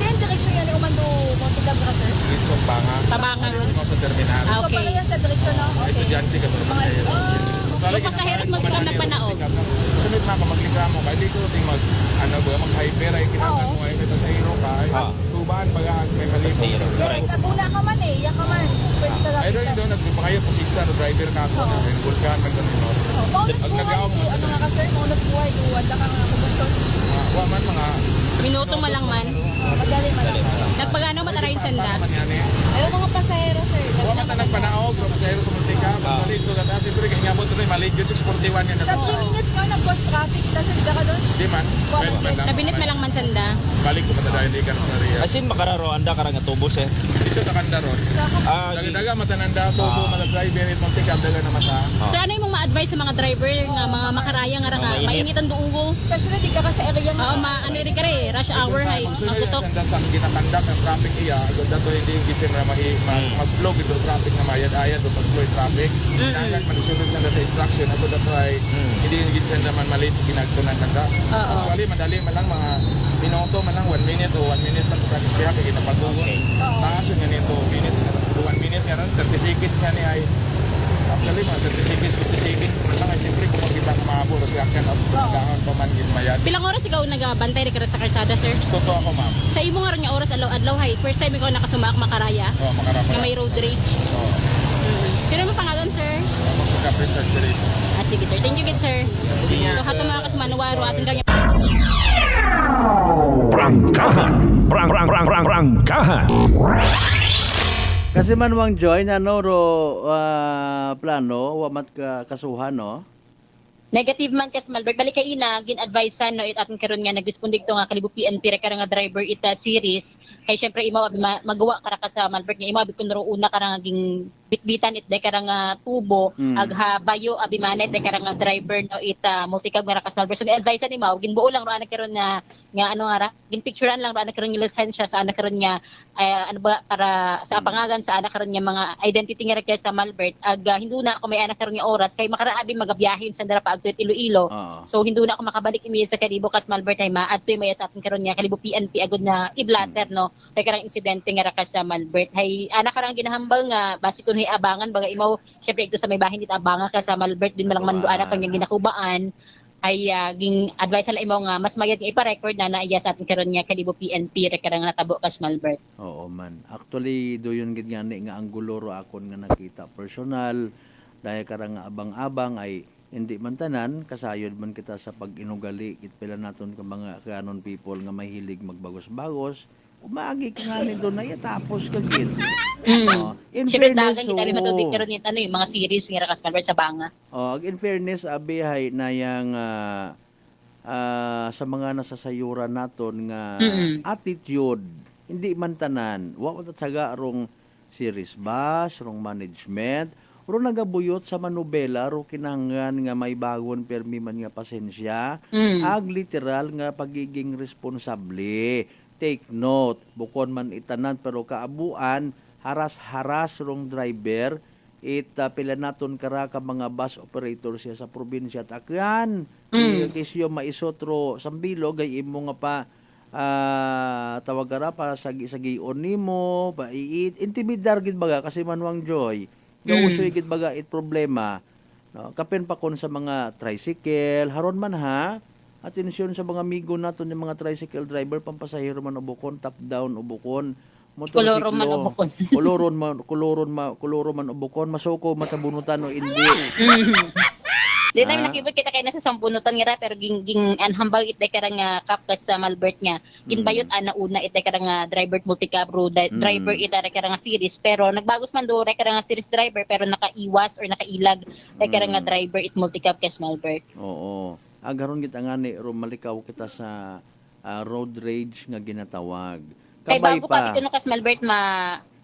Saan direksyon yan? Umando Montigab ka, sir? Dito Banga. Tabangan. Mo sa terminal. Ah, okay. So, pala yan sa direksyon, no? Okay. Estudyante ka pero pasahero. Yung pasahero at magkakam na panaog. Sunod na ka maglikra mo kay di ko ting mag mag-hyper ay kinahanglan mo ay sa hero ka. Ay tubaan baga may malibog. Yes, katula ka man eh. Yak ka man. Pwede ka Ay doon doon nagpa kayo pasig sa driver ka ako na Vulcan man ganun no. Ang nagaw mo ano nga ka, sir? Maunod buhay. Duwan lang ang kumusyon. wa man mga Minuto malang man. Madali malang. Nagpagano matarayin sanda. Pero mga pasahero, sir. Wa man ta nagpanaog pero pasahero sa multika. Balik ko kata siyempre kay ngabot rin malig yun 641 yan. Sa 3 minutes nga nag-cross traffic. Kita sa ka doon. Di man. Kabinit malang man sanda. Balik ko matadayon di ka ng area. Asin makararo anda karang tubos eh. Dito sa Kandaron. Daga matananda tubo mga driver it multika daga na mata. So ano yung ma-advise sa mga driver nga mga makaraya nga nga mainit ang duungo? Especially di ka sa area nga. Oo, ano rin ka rin, rush hour hay, magutok. Sanda sa ginakandak ng traffic iya, agad dato hindi gisin na mag-flow ito traffic na mayad-ayad o pag-flow traffic. Nangan manisunod sanda sa instruction, agad dato ay hindi gisin naman maliit sa ginagtunan kanda. Actually, madali man lang mga minuto man lang, 1 minute o 1 minute lang practice kaya kaya napatugon. Taas yun yan 2 minutes, 1 minute nga rin, 30 seconds yan ay actually mga 30 seconds, 50 seconds man lang ay siyempre kung magkita ka mahabol o siya kan at pagkaon pa man ginmayad. Pilang oras ikaw nagabantay rin ka sa karsada, sir? Totoo ako, ma'am. Sa imo nga rin nga oras adlaw hay, first time ikaw nakasumaak makaraya? Oo, makaraya. Nga may road rage? Oo. Sino mo pangalan, sir? Ako sa Captain Saturation. Sige, sir. Thank you, good, sir. So, hato mga kasumanuwaro, atin kanya. Prangkahan. Prangkahan. Kasi man wang join ano ro plano wamat ka kasuhan no. Negative man kas Malbert balik kay ina gin-advise no it aton karon nga nagrespondig to nga kalibo PNP ra nga driver ita series kay syempre imo magawa kara ka sa Malbert nga imo abi kun una kara nga ging bitbitan it kara nga tubo aghabayo abi manet kara nga driver no ita multicab nga kas Malbert so advise ni mao ginbuo lang ro ana karon nga ano nga ra gin-picturean lang ro ana karon nga lisensya sa ana karon nga ano ba para sa pangagan sa ana karon nga mga identity nga ra sa Malbert ag hinduna ako may ana karon nga oras kay makaraabi magabiyahin sa dara pa agtuit Iloilo. So hindi na ako makabalik imi sa Kalibo kas Malbert ay maadtoy maya sa atin karon nga Kalibo PNP agud na i-blatter no. Kay karang insidente nga ra ka sa Malbert hay ana karang ginahambal nga base kun abangan baga imo syempre ito sa may bahin dito abangan ka sa Malbert din malang mando ana kanya ginakubaan ay ging advice na imo nga mas mayad nga ipa-record na iya sa atin karon nga Kalibo PNP ra karang natabo kas Malbert. Oo man. Actually do yun gid nga ni nga anggulo ro akon nga nakita personal dahil karang abang-abang ay hindi man tanan kasayod man kita sa pag-inugali kit pila naton ka mga kanon people nga mahilig magbagos-bagos umagi ka nga nito na tapos ka gid. In Siyempre fairness dagan kita matubig karon nito yung mga series nga ra kas Malbert sa banga. In fairness abi hay na yang sa mga nasasayuran naton nga attitude hindi man tanan wa ta tsaga rong series bus rong management ro nagabuyot sa manobela ro kinahanglan nga may bagon permi man nga pasensya ag literal nga pagiging responsable take note bukon man itanan pero kaabuan haras-haras rong driver pila naton kara ka mga bus operator siya sa probinsya takyan kisyo maisot ro sambilo gay imo nga pa tawag pa sagi-sagion nimo pa intimidar gid baga kasi manwang joy gausoy gid baga it problema no kapen pa kon sa mga tricycle haron man ha atensyon sa mga amigo naton yung mga tricycle driver pampasahero man ubukon top down ubukon koloro man ubukon koloro man ubukon masuko man sa bunutan o hindi. Di tayo nakibot kita kay nasa sampunutan nga ra pero ging anhambal it kara nga kapkas sa Malbert nga ginbayot ana una it kara nga driver multicab driver it kara nga series pero nagbagos man do kara nga series driver pero nakaiwas or nakailag kara nga driver it multicab kas Malbert. Oo. Agaron kita nga ni malikaw kita sa road rage nga ginatawag. Kay bago pa ito no kas Malbert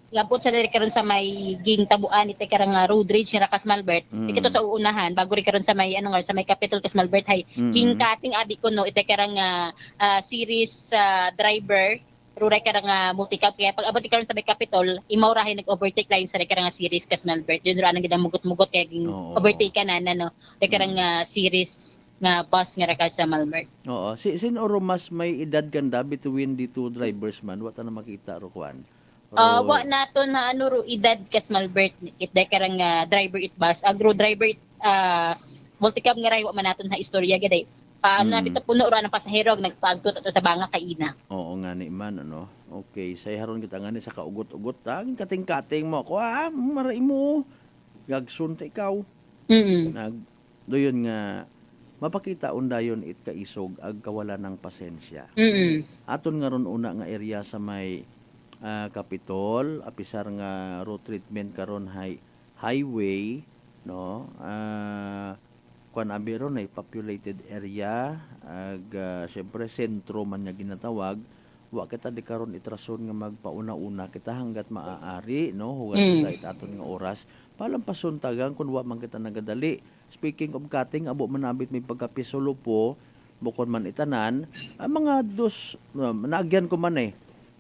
labot sa diri karon sa may ging tabuan ite karang road rage ni Rakas Malbert ito sa uunahan bago ri karon sa may sa may Capital kas Malbert hay ging kating abi ko no ite karang series driver ruray karang multicab kaya pag abot karon sa may Capitol imaw rahay nag-overtake line sa karang series kas Malbert yun ra nang gidamugot-mugot kay ging overtake ka na no karang series nga bus nga ra ka sa Malbert. Oo. Sinoro mas may edad ganda between the two drivers man. Wata na makita ro kuan. Wa nato na ano ro edad kas Malbert it day karang driver it bus agro driver it multicab nga ray wa man naton na istorya gaday. Paano kita puno ra ng pasahero nagpagtut ato sa banga kaina. Oo nga ni man ano. Okay, say haron kita nga ni sa kaugot-ugot ang kating-kating mo ko maray mo. Gagsun ta ikaw. Doyon nga mapakita undayon it kaisog ag kawalan ng pasensya. Aton nga ron una nga area sa may Capitol, apisar nga road treatment karon highway, no? Kuan abi ron ay populated area ag syempre sentro man nya ginatawag. Wa kita di karon itrason nga magpauna-una kita hanggat maaari, no? Huwag kita itaton nga oras. Palampason tagang kun wa man kita nagadali. Speaking of cutting, abo manabit may pagkapisolo po, bukod man itanan, mga naagyan ko man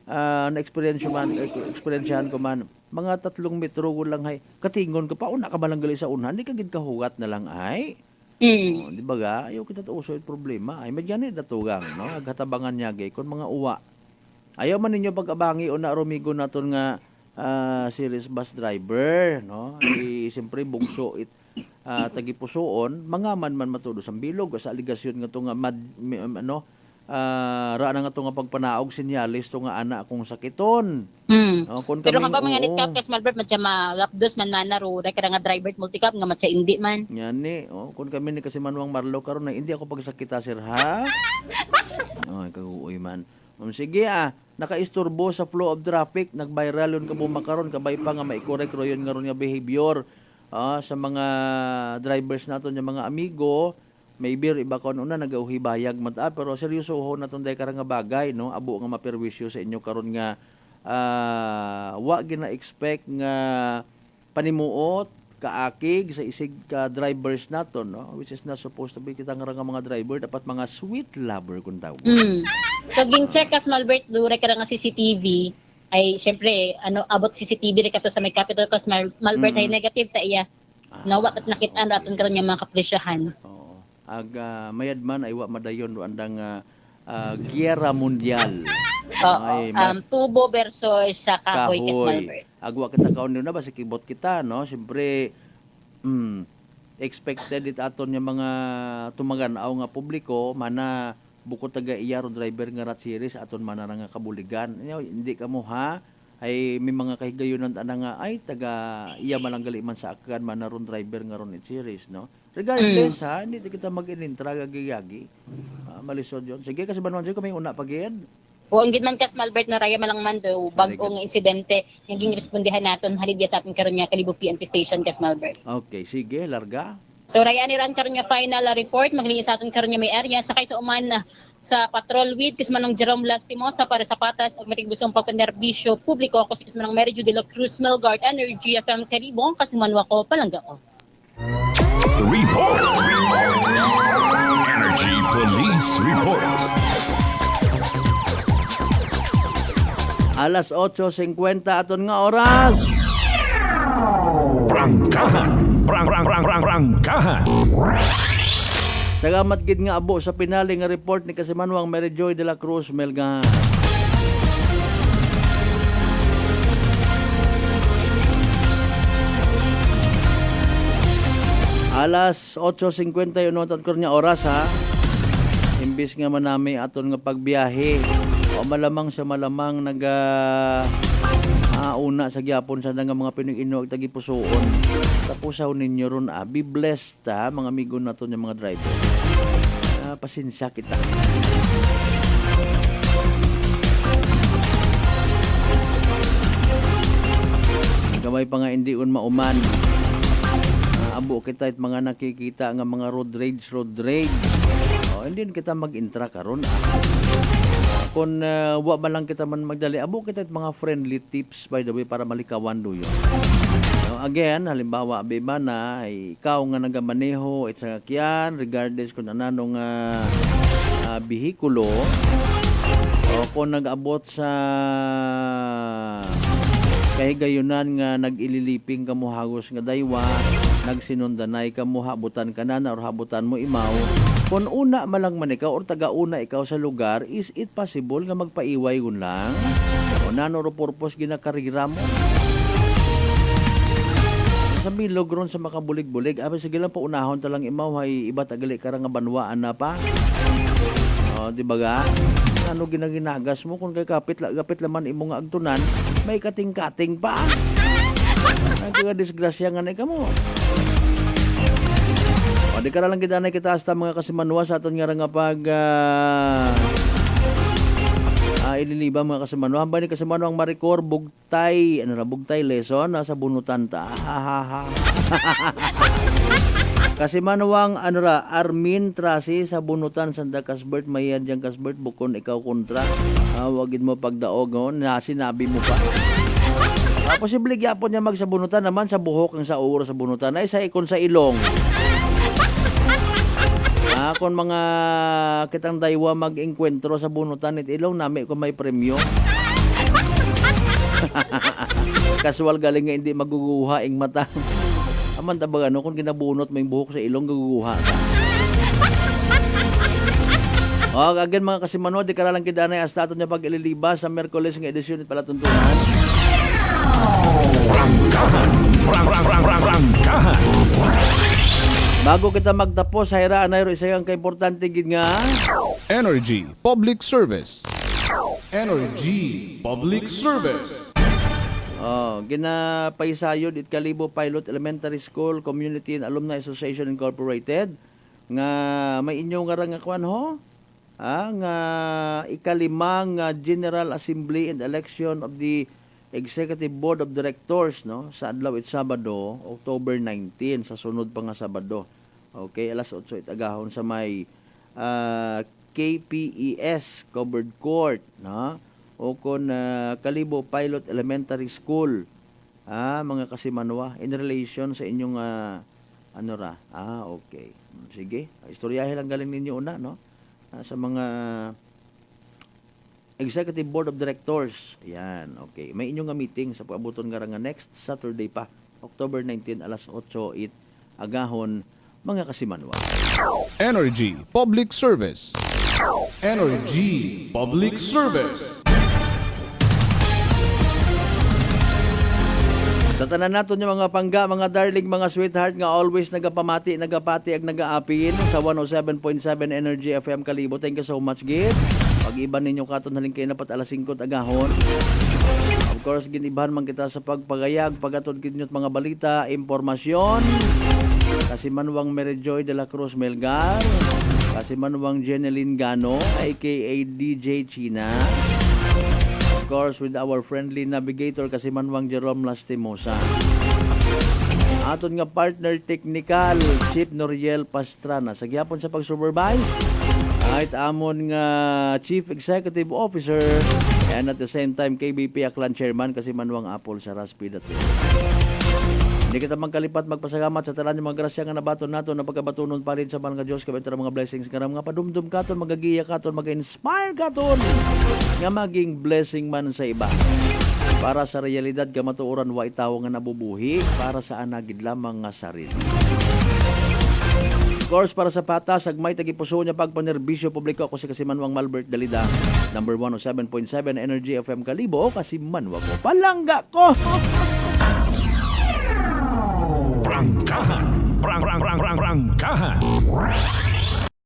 na-experiensyahan ko man, mga 3 metro lang hay, katingon ko pa, una ka balang gali sa unahan, di ka gid kahugat na lang ay. Di ba ga? Ayaw kita to uso problema, ay medyan datugang, no? Agatabangan niya gay, kun mga uwa. Ayaw man ninyo pag-abangi o na rumigo naton nga series bus driver, no? Siyempre bugso tagipusoon mangaman man matudo sa bilog sa aligasyon nga to nga ra na nga to nga pagpanaog sinyalis to nga ana akong sakiton. Pero kapag mga nitcap kas Malbert madya magapdos man manaro ra kada nga driver multicap nga madya indi man. Yan ni kun kami ni kasi Manuang Marlo karon na hindi ako pagsakita sir ha. Ay kaguoy man. Sige nakaisturbo sa flow of traffic, nag-viral yun kabuma karon kabay pa nga maikorek ro yun nga ron nga behavior. Sa mga drivers naton yung mga amigo, maybe iba ko una nagauhibayag mata pero seryoso ho naton day karang nga bagay, no? Abo nga maperwisyo sa inyo karon nga wa gina-expect nga panimuot kaakig sa isig ka drivers naton, no? Which is not supposed to be kita nga mga driver, dapat mga sweet lover kun tawag. So gin-check as Malbert dure kada nga CCTV ay syempre abot CCTV rin kato sa may Capitol kas Malbert ay negative ta iya. Nawa at nakitaan raton karon nga mga kapresyahan. Oo. Ag mayad man ay wa madayon do andang Giyera Mundial. Tubo versus sa kahoy kas Malbert. Agwa kita kaon na ba sa kibot kita, no? Syempre expected it aton nga mga tumaganaw nga publiko mana bukod taga iyaro driver nga rat series aton man nga kabuligan. Hindi ka mo ha ay may mga kahigayonan ana nga ay taga iya man lang gali man sa akan man ron driver nga ron series, no? Regardless ha, hindi kita mag-inintra gagiyagi. Malisod yon. Sige kasi banon ko may una pagid. O ang gitman kas Malbert na raya malang man do bag-o nga insidente nga ginrespondihan naton halidya sa aton karon nga Kalibo PNP station kas Malbert. Okay, sige, larga. So raya ni ran karon nga final report maglingis sa aton karon nga may area sakay sa uman na sa patrol with kas manong Jerome Lastimosa para sa patas ug matigbusong pagpanerbisyo publiko ako kas manong Mary Jo de la Cruz Melgard Energy FM Kalibo kasi manwa ko palangga ko. Report. Energy Police Report. Alas 8:50 aton nga oras. Prangkahan. Prangkahan. Salamat gid nga abo sa pinali nga report ni Kasimanwang Mary Joy de la Cruz Melga. Alas 8:51 aton ko nya oras ha. Imbis nga manami aton nga pagbiyahe o malamang sa malamang una sa gyapon sa nga mga Pinoy ag tagipusoon. Tapusaw ninyo ron be blessed ha mga amigo naton yung mga driver. Pasensya kita. Gamay pa nga hindi un mauman. Abo kita at mga nakikita nga mga road rage. Hindi kita mag-intra karon. Kung wa ba lang kita man magdali, abo kita at mga friendly tips by the way para malikawan do yun. Again, halimbawa, abiba na, ikaw nga nagamaneho, sa sakyan, regardless kung anong bihikulo, o kung nag-abot sa kahigayunan nga nag-ililiping ka mo hagos nga daywa, nagsinundanay ka mo, habutan ka na, or habutan mo imaw, Kung una malang man ikaw or taga-una ikaw sa lugar, is it possible nga magpaiway gun lang? O nanoro purpose ginakarira mo? Sa bilog ron sa makabulig-bulig, abi sige lang paunahon talang imaw, hay iba tagali ka nga banwaan na pa. O, di ba ga? Ano ginaginagas mo kung kay kapit laman imo nga agtunan, may kating-kating pa. Nagkakadisgrasya nga na mo. O, di ka lang kita na kita hasta mga kasimanwa sa aton nga pag ililiba mga kasimanwa. Hamba ni kasimanwa ang Maricor, bugtay, bugtay lesson, nasa bunutan ta. Kasimanwang Armin Trasi sa bunutan Santa Casbert, mayan diyang Casbert, bukon ikaw kontra. Wagin mo pagdaog, na sinabi mo pa. Posible gyapon niya magsabunutan naman sa buhok ang sa uro sa bunutan ay sa ikon sa ilong. Kung mga kitang daywa mag-enkwentro sa bunutan it ilong nami kung may premyo. Casual galing nga hindi maguguha ing mata. Aman tabag kung ginabunot mo yung buhok sa ilong guguha ka. Again mga kasimanwa, di ka lang kidanay hasta ato niya pag ililiba sa Merkules nga edisyon at palatuntunan. Bago kita magtapos, hayraan na isa ang kaimportante gid nga Energy Public Service. Energy Public Service. Ginapaisayod it Kalibo Pilot Elementary School Community and Alumni Association Incorporated nga may inyo nga nga kwan ho nga ikalimang General Assembly and Election of the Executive Board of Directors sa adlaw it Sabado, October 19 sa sunod pa nga Sabado. Okay, alas 8 it agahon sa may KPES Covered Court, o kon Kalibo Pilot Elementary School, mga kasimanwa in relation sa inyong okay. Sige, istoryahe lang galing ninyo una sa mga Executive Board of Directors. Yan, okay. May inyong meeting sa paabuton nga next Saturday pa, October 19 alas 8 it agahon, mga kasimanwa. Energy Public Service. Energy Public Service. Sa tanan naton yung mga pangga, mga darling, mga sweetheart nga always nagapati ag nagaapin sa 107.7 Energy FM Kalibo. Thank you so much, Gid. Pag-iban ninyo katon halin kayo napat alas 5 agahon. Of course, ginibahan man kita sa pagpagayag, pagatod kinyot mga balita, impormasyon. Kasi manwang Merijoy de la Cruz Melgar, kasi manwang Jeneline Gano, aka DJ China. Of course, with our friendly navigator, kasi manwang Jerome Lastimosa. Aton nga partner technical, Chief Noriel Pastrana. Sa gyapon sa pag-supervise, kahit amon nga Chief Executive Officer and at the same time KBP Aklan Chairman kasi manwang Apple sa Raspi dati. Hindi kita magkalipat magpasalamat sa tanan yung mga grasya nga nabaton nato na pagkabatunon pa rin sa mga Diyos kabenta mga blessings karam nga padumdum katon magagiya katon mag-inspire katon nga maging blessing man sa iba. Para sa realidad ka matuoran wa itaw nga nabubuhi para sa anagid lamang nga sarili. Of course, para sa patas, agmay tagipuso niya pagpanerbisyo publiko ako si Kasimanwang Malbert Dalida, number 107.7 Energy FM Kalibo, Kasimanwa ko, palangga ko! Prangkahan! Prangkahan!